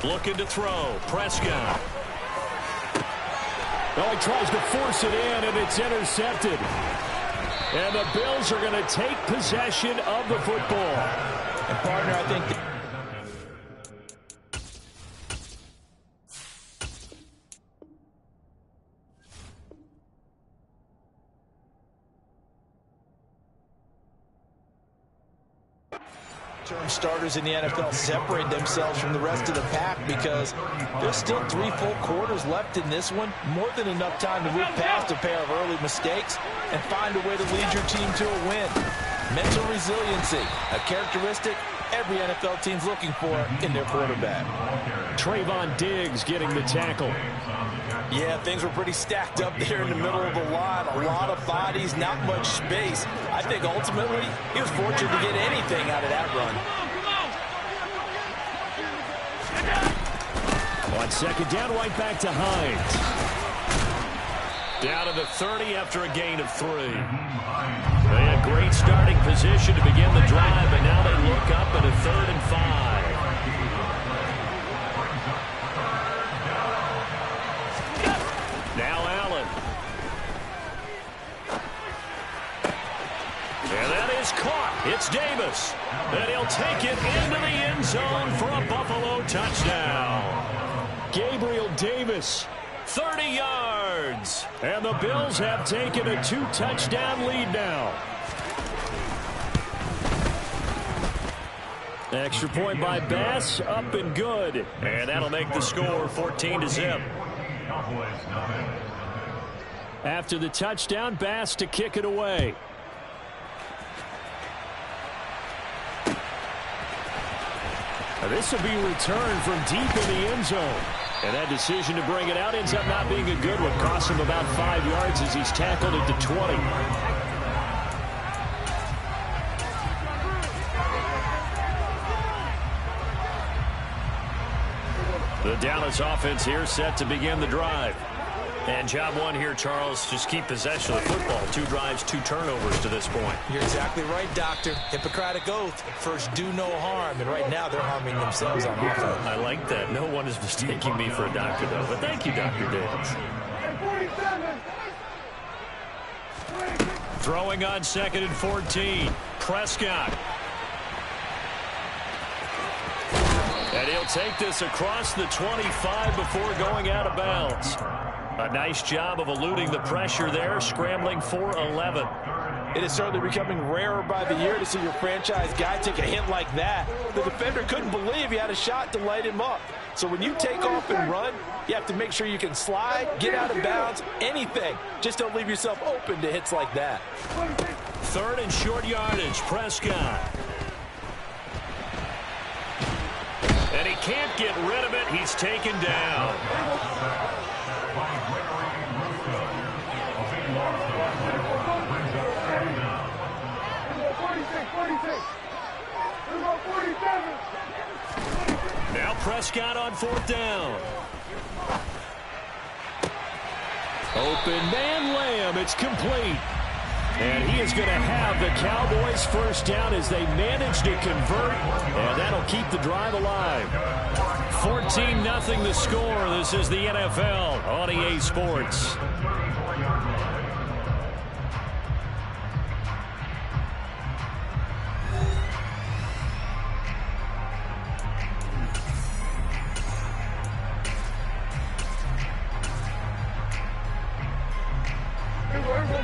Looking to throw. Prescott. Oh, he tries to force it in, and it's intercepted. And the Bills are going to take possession of the football. And, partner, I think... starters in the NFL separate themselves from the rest of the pack because there's still 3 full quarters left in this one. More than enough time to move past a pair of early mistakes and find a way to lead your team to a win. Mental resiliency, a characteristic every NFL team's looking for in their quarterback. Trayvon Diggs getting the tackle. Yeah, things were pretty stacked up there in the middle of the line. A lot of bodies, not much space. I think ultimately he was fortunate to get anything out of that run. On second down, right back to Hines. Down to the 30 after a gain of 3. They had great starting position to begin the drive, but now they look up at a 3rd and 5. Now Allen. And that is caught. It's Davis. And he'll take it into the end zone for a Buffalo touchdown. Gabriel Davis. 30 yards. And the Bills have taken a 2-touchdown lead now. Extra point by Bass, up and good. And that'll make the score 14-0. After the touchdown, Bass to kick it away. Now this will be returned from deep in the end zone. And that decision to bring it out ends up not being a good one. Cost him about 5 yards as he's tackled at the 20. The Dallas offense here set to begin the drive. And job one here, Charles, just keep possession of the football. 2 drives, 2 turnovers to this point. You're exactly right, Doctor. Hippocratic oath. First, do no harm. And right now, they're harming themselves on offense. I like that. No one is mistaking me for a doctor, though. But thank you, Dr. Davis. Throwing on 2nd and 14. Prescott. And he'll take this across the 25 before going out of bounds. A nice job of eluding the pressure there, scrambling for 11. It is certainly becoming rarer by the year to see your franchise guy take a hit like that. The defender couldn't believe he had a shot to light him up. So when you take off and run, you have to make sure you can slide, get out of bounds, anything. Just don't leave yourself open to hits like that. 3rd and short yardage, Prescott. And he can't get rid of it. He's taken down. Now Prescott on 4th down. Open man Lamb. It's complete. And he is going to have the Cowboys first down as they manage to convert. And that'll keep the drive alive. 14-0 the score. This is the NFL on EA Sports.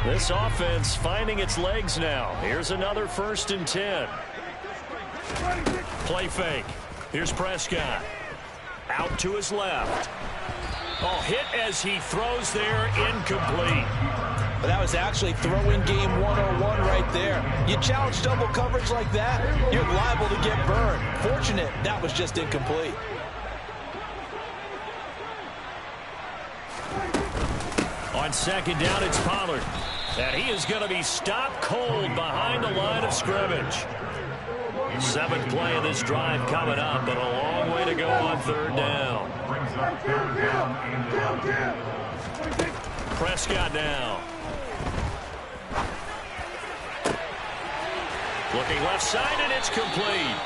This offense finding its legs now. Here's another 1st and 10. Play fake. Here's Prescott. Out to his left. Oh, hit as he throws there, incomplete. But that was actually throwing game 101 right there. You challenge double coverage like that, you're liable to get burned. Fortunate that was just incomplete. On 2nd down, it's Pollard. And he is going to be stopped cold behind the line of scrimmage. 7th play of this drive coming up, but a long way to go on 3rd down. Prescott now. Looking left side, and it's complete.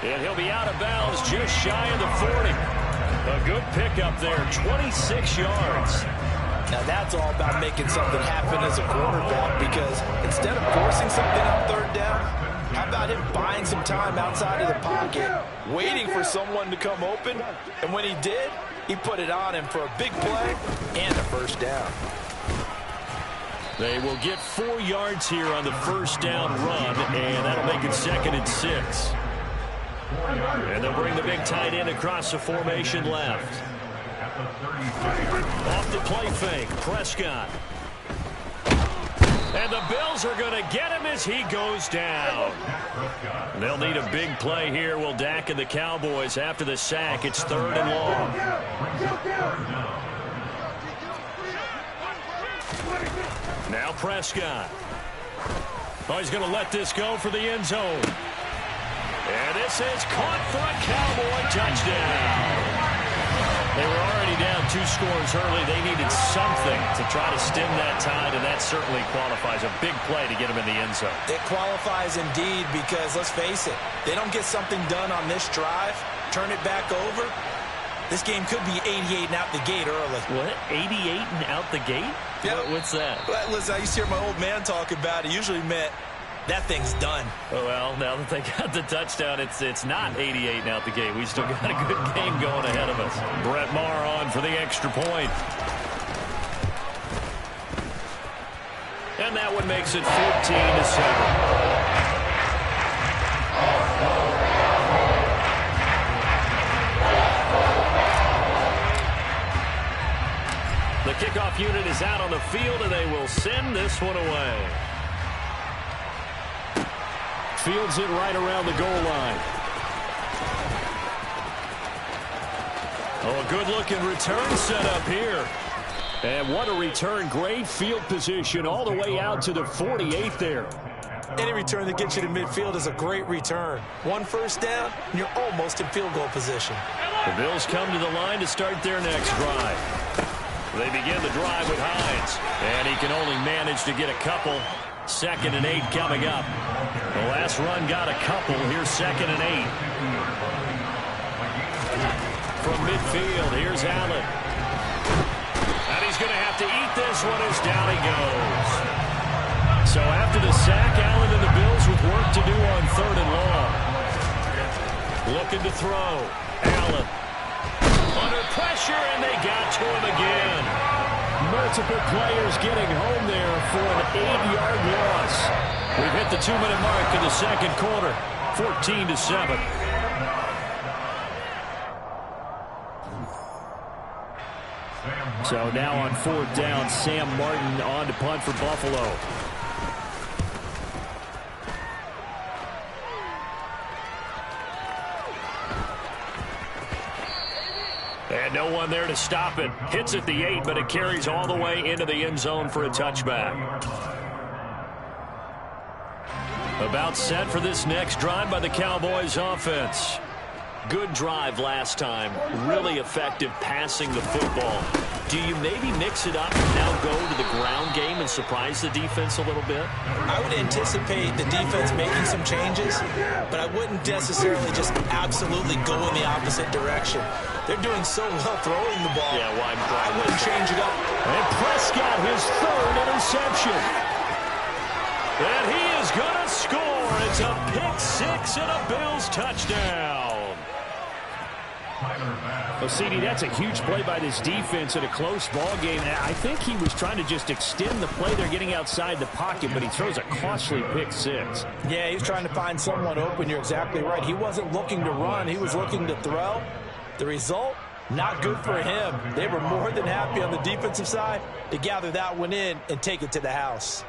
And he'll be out of bounds just shy of the 40. A good pickup there, 26 yards. Now that's all about making something happen as a quarterback, because instead of forcing something on 3rd down, how about him buying some time outside of the pocket, waiting for someone to come open, and when he did, he put it on him for a big play and a 1st down. They will get 4 yards here on the 1st down run, and that'll make it 2nd and 6. And they'll bring the big tight end across the formation left. Off the play fake, Prescott. And the Bills are going to get him as he goes down. They'll need a big play here. Will Dak and the Cowboys after the sack. It's 3rd and long. Now Prescott. Oh, he's going to let this go for the end zone. And this is caught for a Cowboy touchdown. They were already down 2 scores early. They needed something to try to stem that tide, and that certainly qualifies. A big play to get them in the end zone. It qualifies indeed, because let's face it, they don't get something done on this drive, turn it back over, this game could be 88 and out the gate early. What? 88 and out the gate? Yeah. What's that? Well, listen, I used to hear my old man talk about it. Usually meant that thing's done. Oh, well, now that they got the touchdown, it's not 88 and out the gate. We still got a good game going ahead of us. Brett Maher on for the extra point. And that one makes it 14-7. The kickoff unit is out on the field, and they will send this one away. Fields it right around the goal line. Oh, a good-looking return set up here. And what a return. Great field position all the way out to the 48 there. Any return that gets you to midfield is a great return. 1 1st down, and you're almost in field goal position. The Bills come to the line to start their next drive. They begin the drive with Hines, and he can only manage to get a couple. 2nd and 8 coming up. The last run got a couple. Here's 2nd and 8. From midfield, here's Allen. And he's going to have to eat this one as down he goes. So after the sack, Allen and the Bills with work to do on 3rd and long. Looking to throw. Allen. Under pressure, and they got to him again. Multiple players getting home there for an 8-yard loss. We've hit the 2-minute mark in the 2nd quarter. 14-7. So now on 4th down, Sam Martin on to punt for Buffalo. And no one there to stop it. Hits at the 8, but it carries all the way into the end zone for a touchback. About set for this next drive by the Cowboys offense. Good drive last time. Really effective passing the football. Do you maybe mix it up and now go to the ground game and surprise the defense a little bit? I would anticipate the defense making some changes, but I wouldn't necessarily just absolutely go in the opposite direction. They're doing so well throwing the ball. Yeah, well, I wouldn't change it up. And Prescott, his 3rd interception. And he is going to score. It's a pick 6 and a Bills touchdown. Well, CD, that's a huge play by this defense in a close ball game. I think he was trying to just extend the play. They're getting outside the pocket, but he throws a costly pick six. Yeah, he's trying to find someone open. You're exactly right. He wasn't looking to run. He was looking to throw. The result, not good for him. They were more than happy on the defensive side to gather that one in and take it to the house.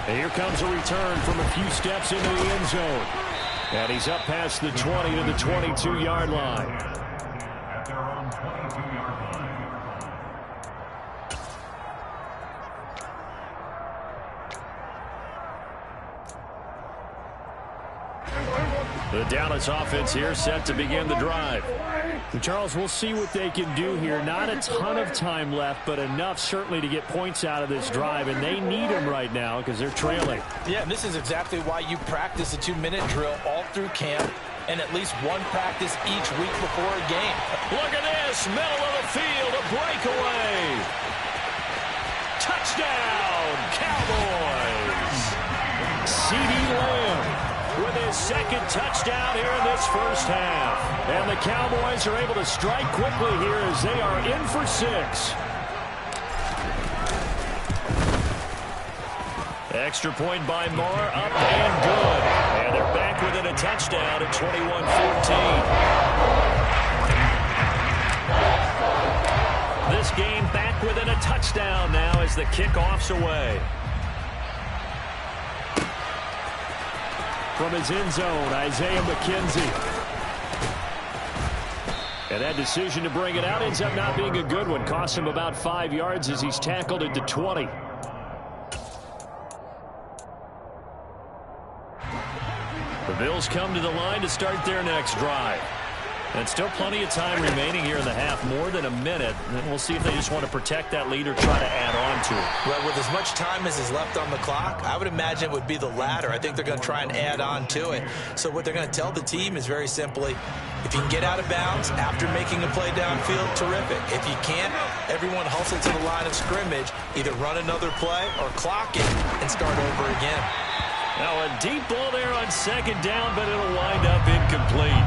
And here comes a return from a few steps into the end zone. And he's up past the 20 to the 22-yard line. At their own 22-yard line. The Dallas offense here set to begin the drive. And Charles, we'll see what they can do here. Not a ton of time left, but enough certainly to get points out of this drive, and they need them right now because they're trailing. Yeah, and this is exactly why you practice a 2-minute drill all through camp and at least one practice each week before a game. Look at this, middle of the field, a breakaway. Touchdown, Cowboys. CeeDee Lamb with his second touchdown here in this first half. And the Cowboys are able to strike quickly here as they are in for 6. Extra point by Moore, up and good. And they're back within a touchdown at 21-14. This game back within a touchdown now as the kickoff's away. From his end zone, Isaiah McKenzie. And that decision to bring it out ends up not being a good one. Costs him about 5 yards as he's tackled at the 20. The Bills come to the line to start their next drive. And still plenty of time remaining here in the half, more than a minute. And we'll see if they just want to protect that lead or try to add on to it. Well, with as much time as is left on the clock, I would imagine it would be the latter. I think they're going to try and add on to it. So what they're going to tell the team is very simply, if you can get out of bounds after making a play downfield, terrific. If you can't, everyone hustle to the line of scrimmage, either run another play or clock it and start over again. Now a deep ball there on second down, but it'll wind up incomplete.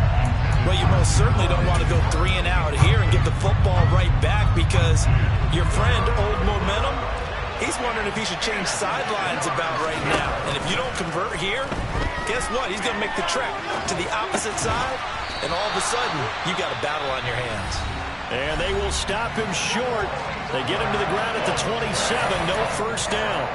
Well, you most certainly don't want to go 3 and out here and get the football right back because your friend, Old Momentum, he's wondering if he should change sidelines about right now. And if you don't convert here, guess what? He's going to make the trek to the opposite side, and all of a sudden, you got a battle on your hands. And they will stop him short. They get him to the ground at the 27, no first down.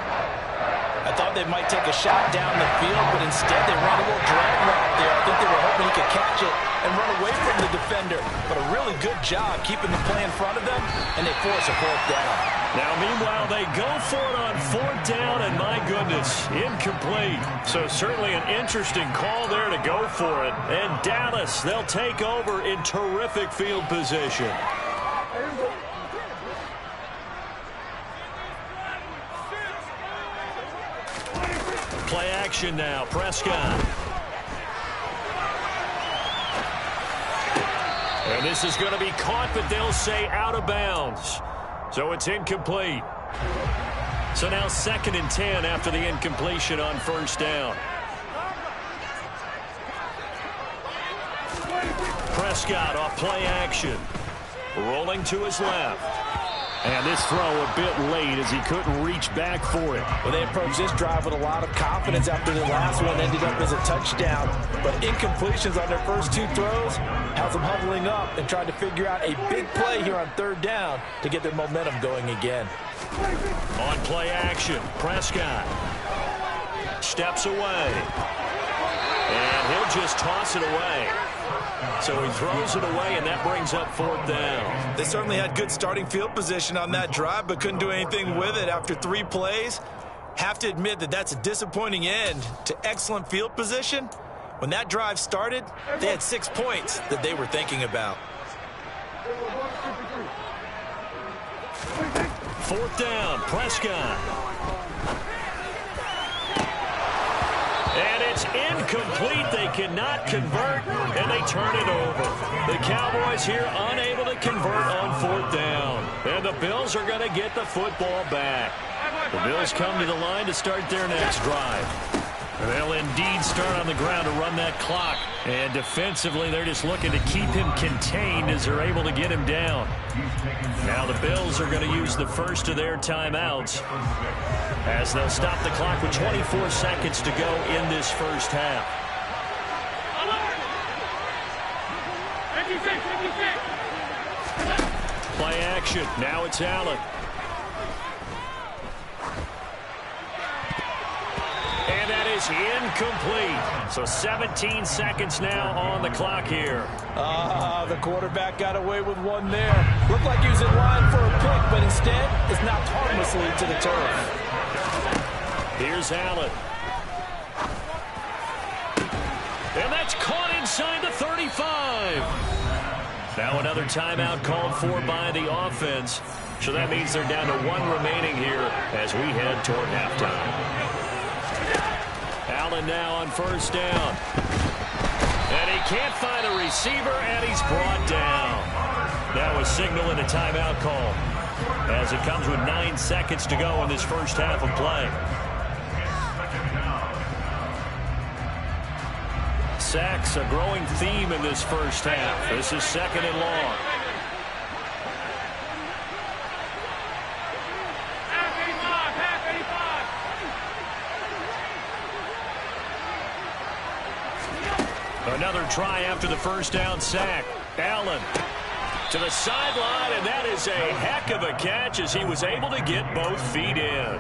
I thought they might take a shot down the field, but instead they ran a little drag route there. I think they were hoping he could catch it and run away from the defender. But a really good job keeping the play in front of them, and they force a 4th down. Now, meanwhile, they go for it on 4th down, and my goodness, incomplete. So certainly an interesting call there to go for it. And Dallas, they'll take over in terrific field position. Play action now, Prescott. And this is going to be caught, but they'll say out of bounds. So it's incomplete. So now 2nd and 10 after the incompletion on 1st down. Prescott off play action. Rolling to his left. And this throw a bit late as he couldn't reach back for it. Well, they approached this drive with a lot of confidence after the last one ended up as a touchdown. But incompletions on their first 2 throws has them huddling up and trying to figure out a big play here on 3rd down to get their momentum going again. On play action, Prescott steps away. And he'll just toss it away. So he throws it away, and that brings up 4th down. They certainly had good starting field position on that drive, but couldn't do anything with it after 3 plays. Have to admit that that's a disappointing end to excellent field position. When that drive started, they had 6 points that they were thinking about. 4th down, Prescott. And it's incomplete. They cannot convert, and they turn it over. The Cowboys here unable to convert on 4th down. And the Bills are going to get the football back. The Bills come to the line to start their next drive. They'll indeed start on the ground to run that clock. And defensively, they're just looking to keep him contained as they're able to get him down. Now the Bills are going to use the first of their timeouts as they'll stop the clock with 24 seconds to go in this first half. Play action. Now it's Allen. And that is incomplete. So 17 seconds now on the clock here. The quarterback got away with one there. Looked like he was in line for a pick, but instead it's knocked harmlessly to the turf. Here's Allen. And that's caught inside the 35. Now another timeout called for by the offense. So that means they're down to one remaining here as we head toward halftime. Allen now on first down. And he can't find a receiver, and he's brought down. That was signaling a timeout call as it comes with 9 seconds to go in this first half of play. Sacks, a growing theme in this first half. This is second and long. Another try after the first down sack. Allen to the sideline, and that is a heck of a catch as he was able to get both feet in.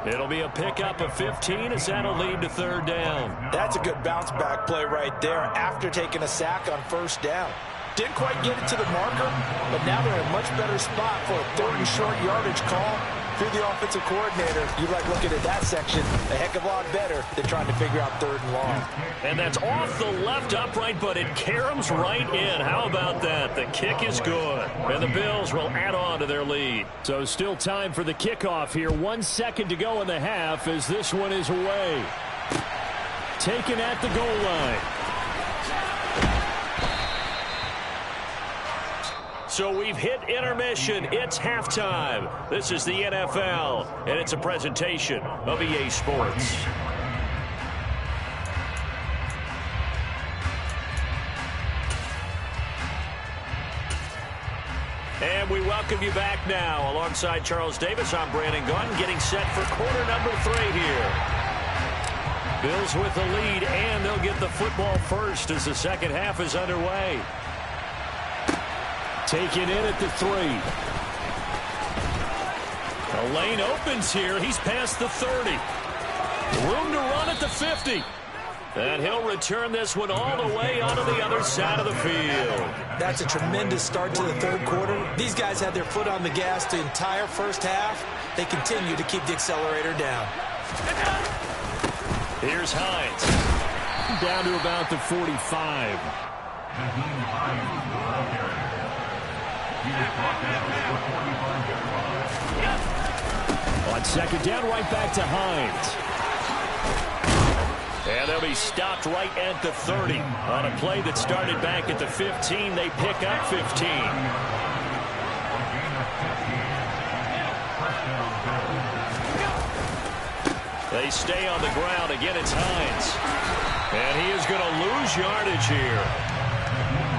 It'll be a pickup of 15 as that'll lead to third down. That's a good bounce-back play right there after taking a sack on first down. Didn't quite get it to the marker, but now they're in a much better spot for a third and short yardage call. If you're the offensive coordinator, you like looking at that section a heck of a lot better than trying to figure out third and long. And that's off the left upright, but it caroms right in. How about that? The kick is good. And the Bills will add on to their lead. So still time for the kickoff here. 1 second to go in the half as this one is away. Taken at the goal line. So we've hit intermission. It's halftime. This is the NFL, and it's a presentation of EA Sports. And we welcome you back now. Alongside Charles Davis, I'm Brandon Gunn, getting set for quarter number 3 here. Bills with the lead, and they'll get the football first as the second half is underway. Taken in at the 3. The lane opens here. He's past the 30. Room to run at the 50. And he'll return this one all the way onto the other side of the field. That's a tremendous start to the third quarter. These guys had their foot on the gas the entire first half. They continue to keep the accelerator down. Here's Hines. Down to about the 45. On second down, right back to Hines. And they'll be stopped right at the 30. On a play that started back at the 15, they pick up 15. They stay on the ground. Again, it's Hines. And he is going to lose yardage here.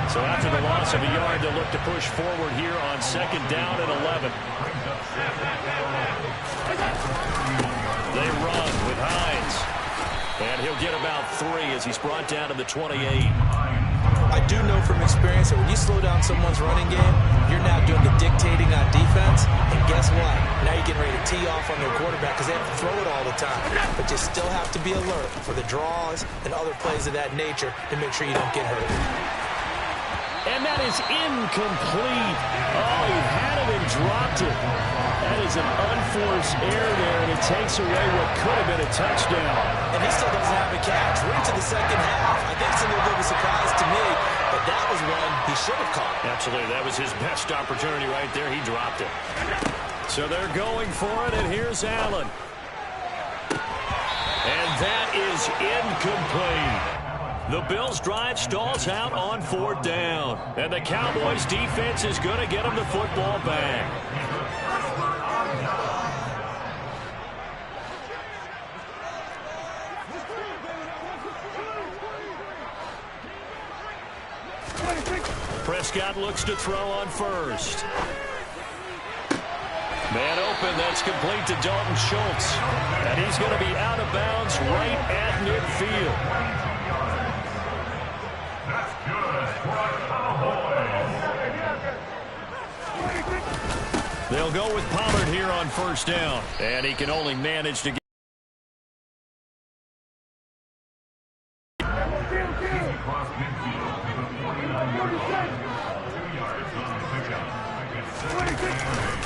So after the loss of a yard, they'll look to push forward here on second down at 11. They run with Hines. And he'll get about 3 as he's brought down to the 28. I do know from experience that when you slow down someone's running game, you're now doing the dictating on defense. And guess what? Now you're getting ready to tee off on their quarterback because they have to throw it all the time. But you still have to be alert for the draws and other plays of that nature to make sure you don't get hurt. And that is incomplete. Oh, he had it and dropped it. That is an unforced error there, and it takes away what could have been a touchdown. And he still doesn't have a catch. We're into the second half. I think it's a little bit of a surprise to me, but that was one he should have caught. Absolutely. That was his best opportunity right there. He dropped it. So they're going for it, and here's Allen. And that is incomplete. The Bills' drive stalls out on fourth down. And the Cowboys' defense is going to get them the football back. Prescott looks to throw on first. Man open, that's complete to Dalton Schultz. And he's going to be out of bounds right at midfield. That's good for a Cowboy. They'll go with Pollard here on first down. And he can only manage to get Across midfield to the 49-yard line. 2 yards on the pickup.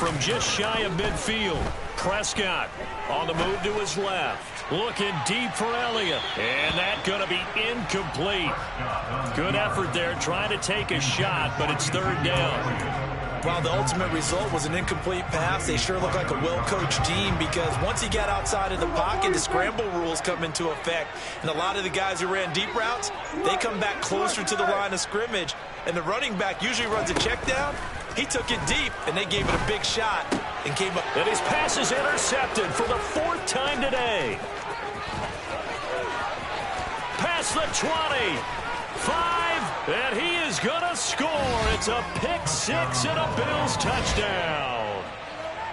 from just shy of midfield. Prescott on the move to his left. Looking deep for Elliott. And that's going to be incomplete. Good effort there trying to take a shot, but it's third down. While the ultimate result was an incomplete pass, they sure look like a well-coached team because once he got outside of the pocket, the scramble rules come into effect. And a lot of the guys who ran deep routes, they come back closer to the line of scrimmage. And the running back usually runs a check down. He took it deep, and they gave it a big shot and came up. And his pass is intercepted for the 4th time today. Past the 20. 5, and he is going to score. It's a pick 6 and a Bills touchdown.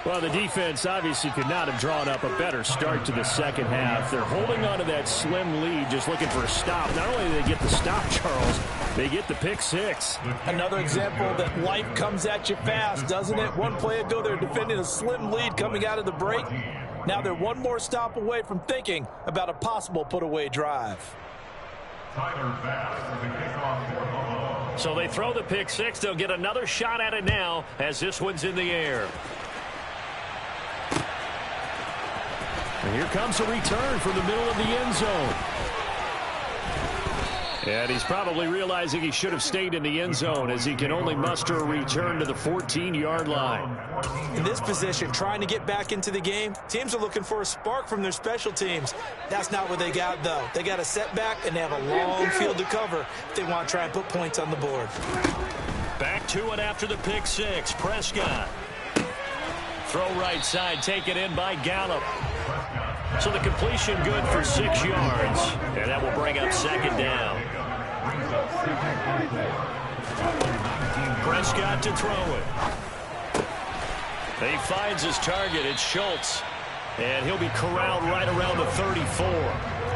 Well, the defense obviously could not have drawn up a better start to the second half. They're holding on to that slim lead, just looking for a stop. Not only do they get the stop, Charles, they get the pick 6. Another example that life comes at you fast, doesn't it? One play ago, they're defending a slim lead coming out of the break. Now they're one more stop away from thinking about a possible put-away drive. Tyler Bass with the kickoff for the Hawks. So they throw the pick 6. They'll get another shot at it now as this one's in the air. And here comes a return from the middle of the end zone. And he's probably realizing he should have stayed in the end zone as he can only muster a return to the 14-yard line. In this position, trying to get back into the game, teams are looking for a spark from their special teams. That's not what they got, though. They got a setback, and they have a long field to cover if they want to try and put points on the board. Back to it after the pick 6. Prescott. Throw right side, taken in by Gallup. So the completion good for 6 yards, and that will bring up second down. Prescott to throw it. He finds his target. It's Schultz. And he'll be corralled right around the 34.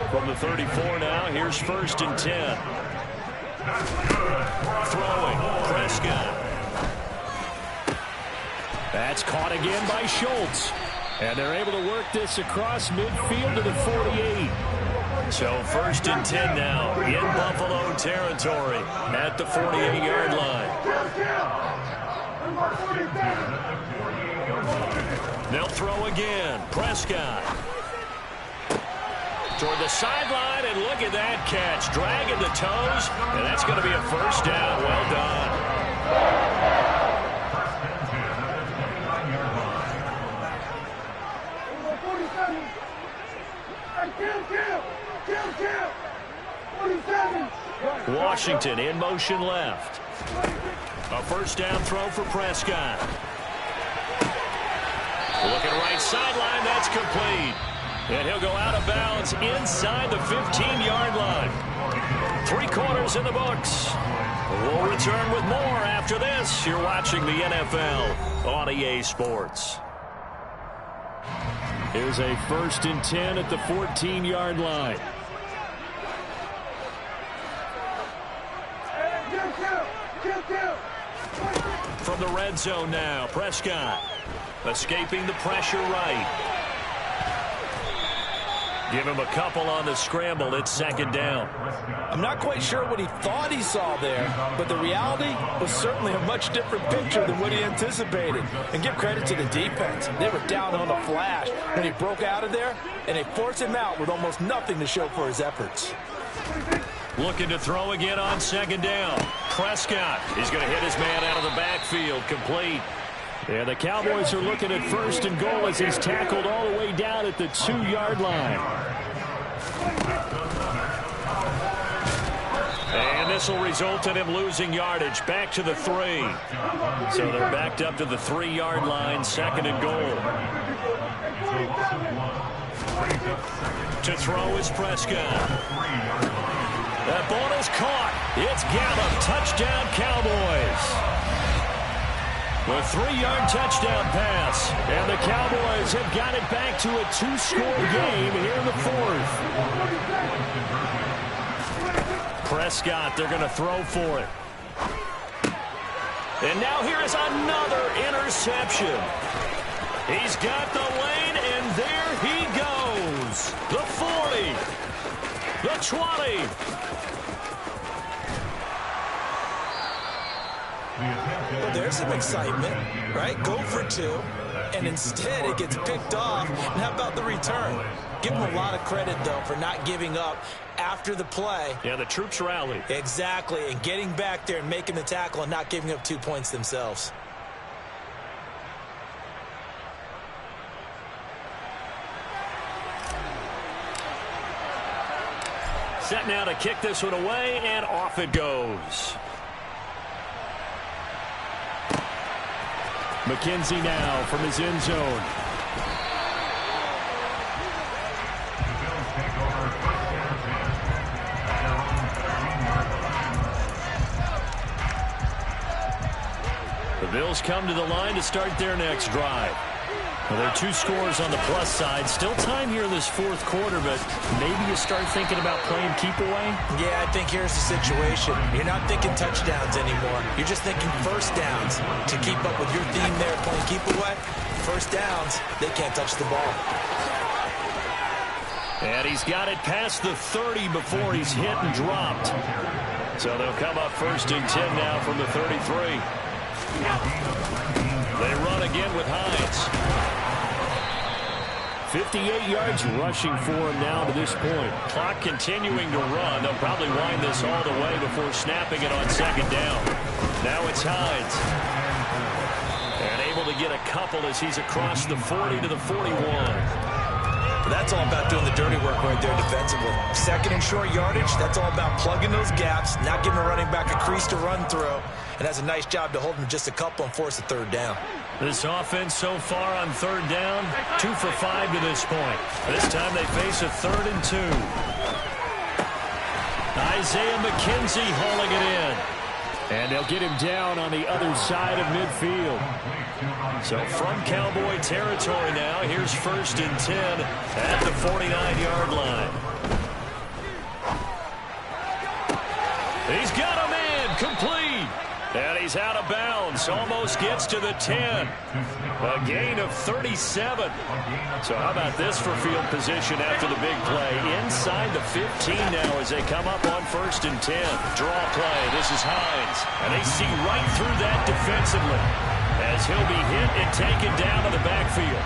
From the 34 now, here's 1st and 10. Throwing. Prescott. That's caught again by Schultz. And they're able to work this across midfield to the 48. So 1st and 10 now in Buffalo territory at the 48-yard line. They'll throw again. Prescott. Toward the sideline, and look at that catch. Dragging the toes, and that's going to be a first down. Well done. Washington in motion left. A first down throw for Prescott. Looking right sideline, that's complete. And he'll go out of bounds inside the 15-yard line. 3 quarters in the books. We'll return with more after this. You're watching the NFL on EA Sports. Here's a 1st and 10 at the 14-yard line. From the red zone now, Prescott escaping the pressure right. Give him a couple on the scramble. It's second down. I'm not quite sure what he thought he saw there, but the reality was certainly a much different picture than what he anticipated. And give credit to the defense. They were down on a flash when he broke out of there, and they forced him out with almost nothing to show for his efforts. Looking to throw again on second down. Prescott is going to hit his man out of the backfield. Complete. And the Cowboys are looking at 1st and goal as he's tackled all the way down at the 2-yard line. And this will result in him losing yardage back to the 3. So they're backed up to the 3-yard line, 2nd and goal. To throw is Prescott. That ball is caught. It's Gallup. Touchdown, Cowboys. The 3-yard touchdown pass. And the Cowboys have got it back to a 2-score game here in the 4th. Prescott, they're going to throw for it. And now here is another interception. He's got the lane, and there he goes. The 40. The 20. Well, there's some excitement, right? Go for 2, and instead it gets picked off. And how about the return? Give him a lot of credit, though, for not giving up after the play. Yeah, the troops rallied. Exactly, and getting back there and making the tackle and not giving up 2 points themselves. Set now to kick this one away, and off it goes. McKenzie now from his end zone. The Bills come to the line to start their next drive. Well, there are 2 scores on the plus side. Still time here in this 4th quarter, but maybe you start thinking about playing keep away? Yeah, I think here's the situation. You're not thinking touchdowns anymore. You're just thinking first downs to keep up with your theme there, playing keep away. First downs, they can't touch the ball. And he's got it past the 30 before he's hit and dropped. So they'll come up 1st and 10 now from the 33. They run again with Hines. 58 yards rushing for him now to this point. Clock continuing to run. They'll probably wind this all the way before snapping it on 2nd down. Now it's Hines. And able to get a couple as he's across the 40 to the 41. That's all about doing the dirty work right there defensively. 2nd and short yardage, that's all about plugging those gaps, not giving a running back a crease to run through, and has a nice job to hold him just a couple and force a 3rd down. This offense so far on 3rd down, 2 for 5 to this point. This time they face a 3rd and 2. Isaiah McKenzie hauling it in. And they'll get him down on the other side of midfield. So from Cowboy territory now, here's 1st and 10 at the 49-yard line. He's got him in, complete. And he's out of bounds, almost gets to the 10. A gain of 37. So how about this for field position after the big play? Inside the 15 now as they come up on 1st and 10. Draw play, this is Hines. And they see right through that defensively as he'll be hit and taken down to the backfield.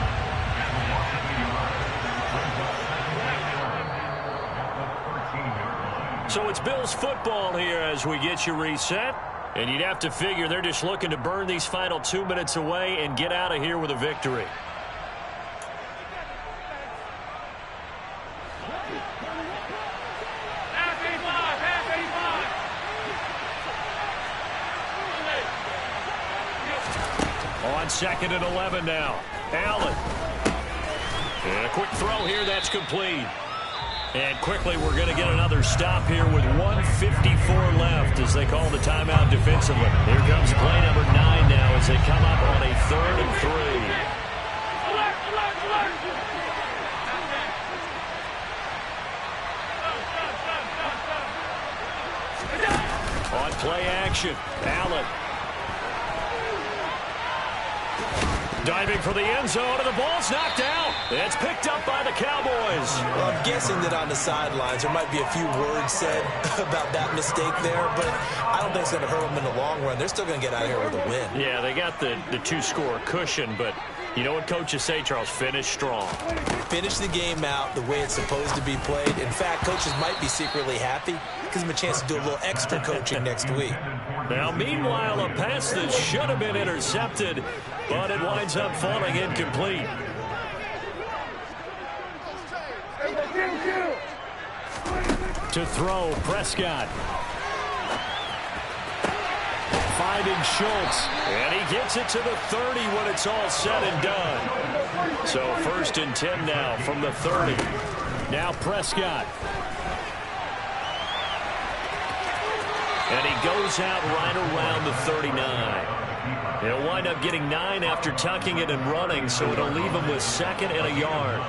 So it's Bills football here as we get you reset. And you'd have to figure they're just looking to burn these final 2 minutes away and get out of here with a victory. On 2nd and 11 now. Allen. And a quick throw here, that's complete. And quickly, we're going to get another stop here with 1:54 left as they call the timeout defensively. Here comes play number 9 now as they come up on a 3rd and 3. On play action, Allen. Diving for the end zone, and the ball's knocked out. It's picked up by the Cowboys. Well, I'm guessing that on the sidelines there might be a few words said about that mistake there, but I don't think it's going to hurt them in the long run. They're still going to get out of here with a win. Yeah, they got the 2-score cushion, but you know what coaches say, Charles? Finish strong. Finish the game out the way it's supposed to be played. In fact, coaches might be secretly happy. Gives them a chance to do a little extra coaching next week. Now, meanwhile, a pass that should have been intercepted, but it winds up falling incomplete. To throw, Prescott. Finding Schultz, and he gets it to the 30 when it's all said and done. So 1st and 10 now from the 30. Now Prescott. And he goes out right around the 39. He'll wind up getting 9 after tucking it and running, so it'll leave him with 2nd and a yard.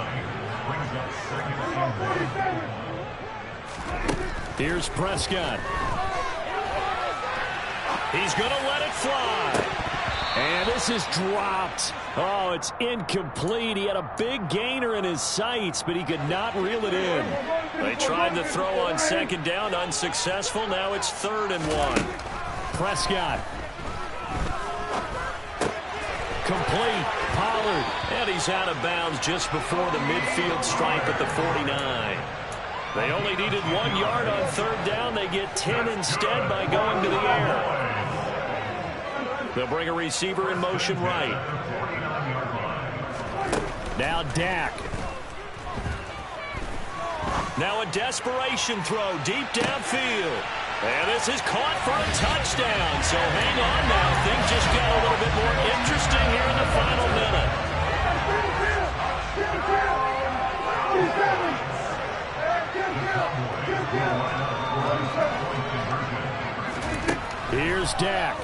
Here's Prescott. He's going to let it fly. And this is dropped. Oh, it's incomplete. He had a big gainer in his sights, but he could not reel it in. They tried to throw on 2nd down, unsuccessful. Now it's 3rd and 1. Prescott. Complete. Pollard. And he's out of bounds just before the midfield stripe at the 49. They only needed 1 yard on 3rd down. They get 10 instead by going to the air. They'll bring a receiver in motion right. Now Dak. Now a desperation throw deep downfield. And this is caught for a touchdown. So hang on now. Things just got a little bit more interesting here in the final minute. Here's Dak.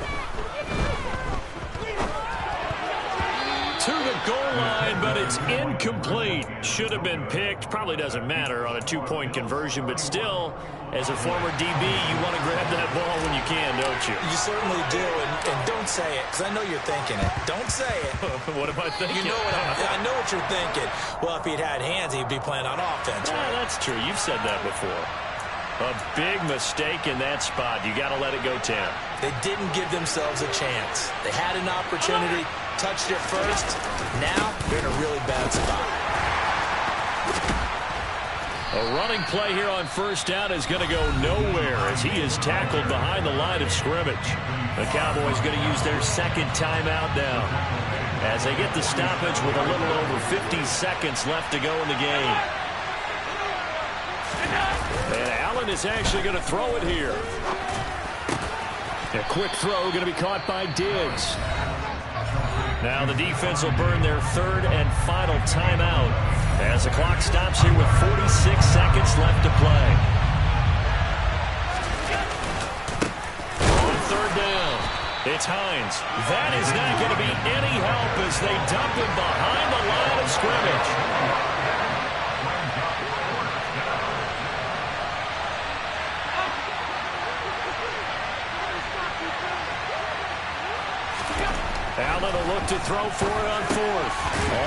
To the goal line, but it's incomplete. Should have been picked. Probably doesn't matter on a 2-point conversion, but still, as a former DB, you want to grab that ball when you can, don't you? You certainly do, and don't say it, because I know you're thinking it. Don't say it. What am I thinking? You know I know what you're thinking. Well, if he'd had hands, he'd be playing on offense. Yeah, that's true. You've said that before. A big mistake in that spot. You got to let it go 10. They didn't give themselves a chance. They had an opportunity, touched it first. Now they're in a really bad spot. A running play here on 1st down is going to go nowhere as he is tackled behind the line of scrimmage. The Cowboys going to use their 2nd timeout now as they get the stoppage with a little over 50 seconds left to go in the game. And Allen is actually going to throw it here. A quick throw going to be caught by Diggs. Now the defense will burn their 3rd and final timeout as the clock stops here with 46 seconds left to play. On 3rd down, it's Hines. That is not going to be any help as they dump him behind the line of scrimmage. Allen will look to throw for it on 4th.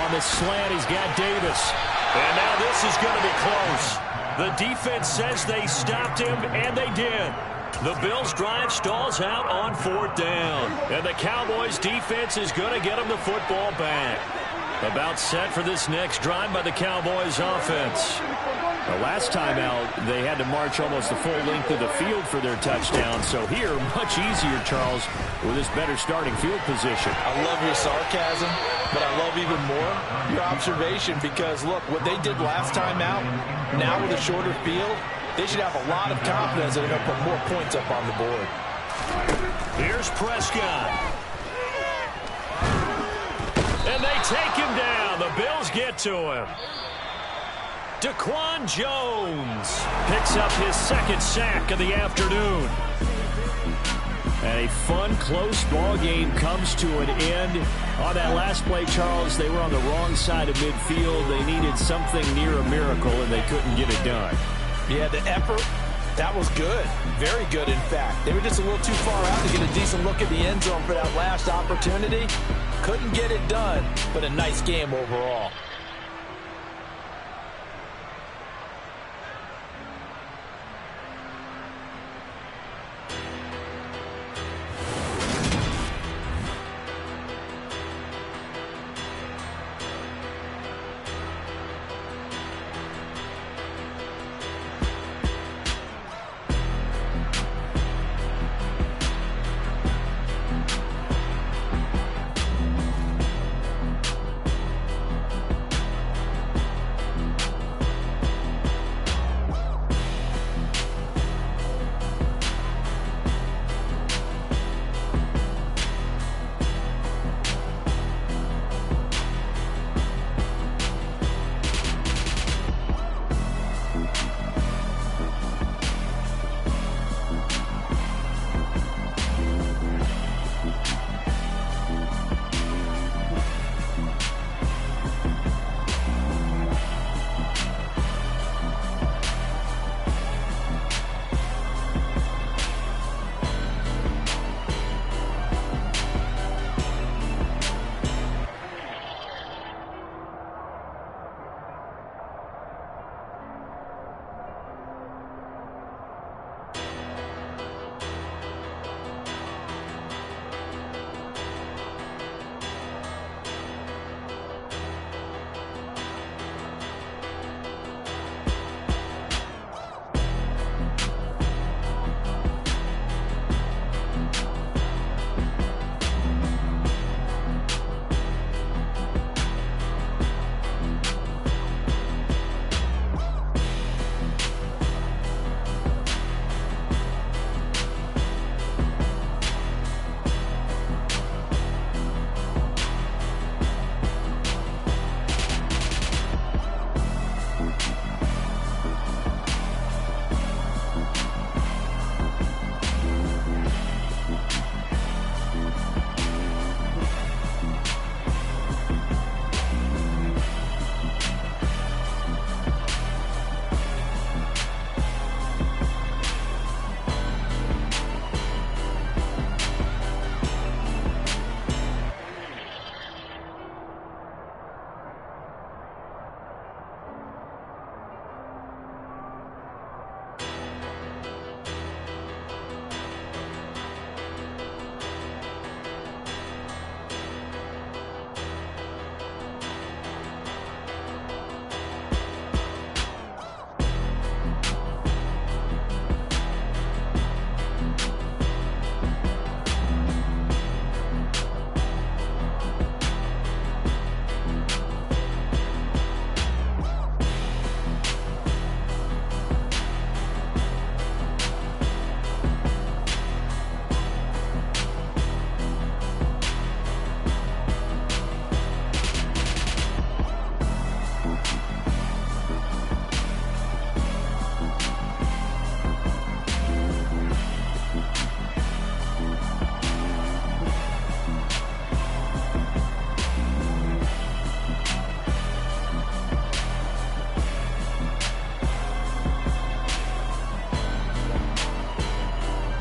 On the slant, he's got Davis. And now this is going to be close. The defense says they stopped him, and they did. The Bills' drive stalls out on 4th down. And the Cowboys' defense is going to get them the football back. About set for this next drive by the Cowboys' offense. The last time out, they had to march almost the full length of the field for their touchdown. So here, much easier, Charles, with this better starting field position. I love your sarcasm, but I love even more your observation because, look, what they did last time out, now with a shorter field, they should have a lot of confidence that they're going to put more points up on the board. Here's Prescott. And they take him down. The Bills get to him. Daquan Jones picks up his 2nd sack of the afternoon. And a fun, close ball game comes to an end. On that last play, Charles, they were on the wrong side of midfield. They needed something near a miracle, and they couldn't get it done. Yeah, the effort, that was good. Very good, in fact. They were just a little too far out to get a decent look at the end zone for that last opportunity. Couldn't get it done, but a nice game overall.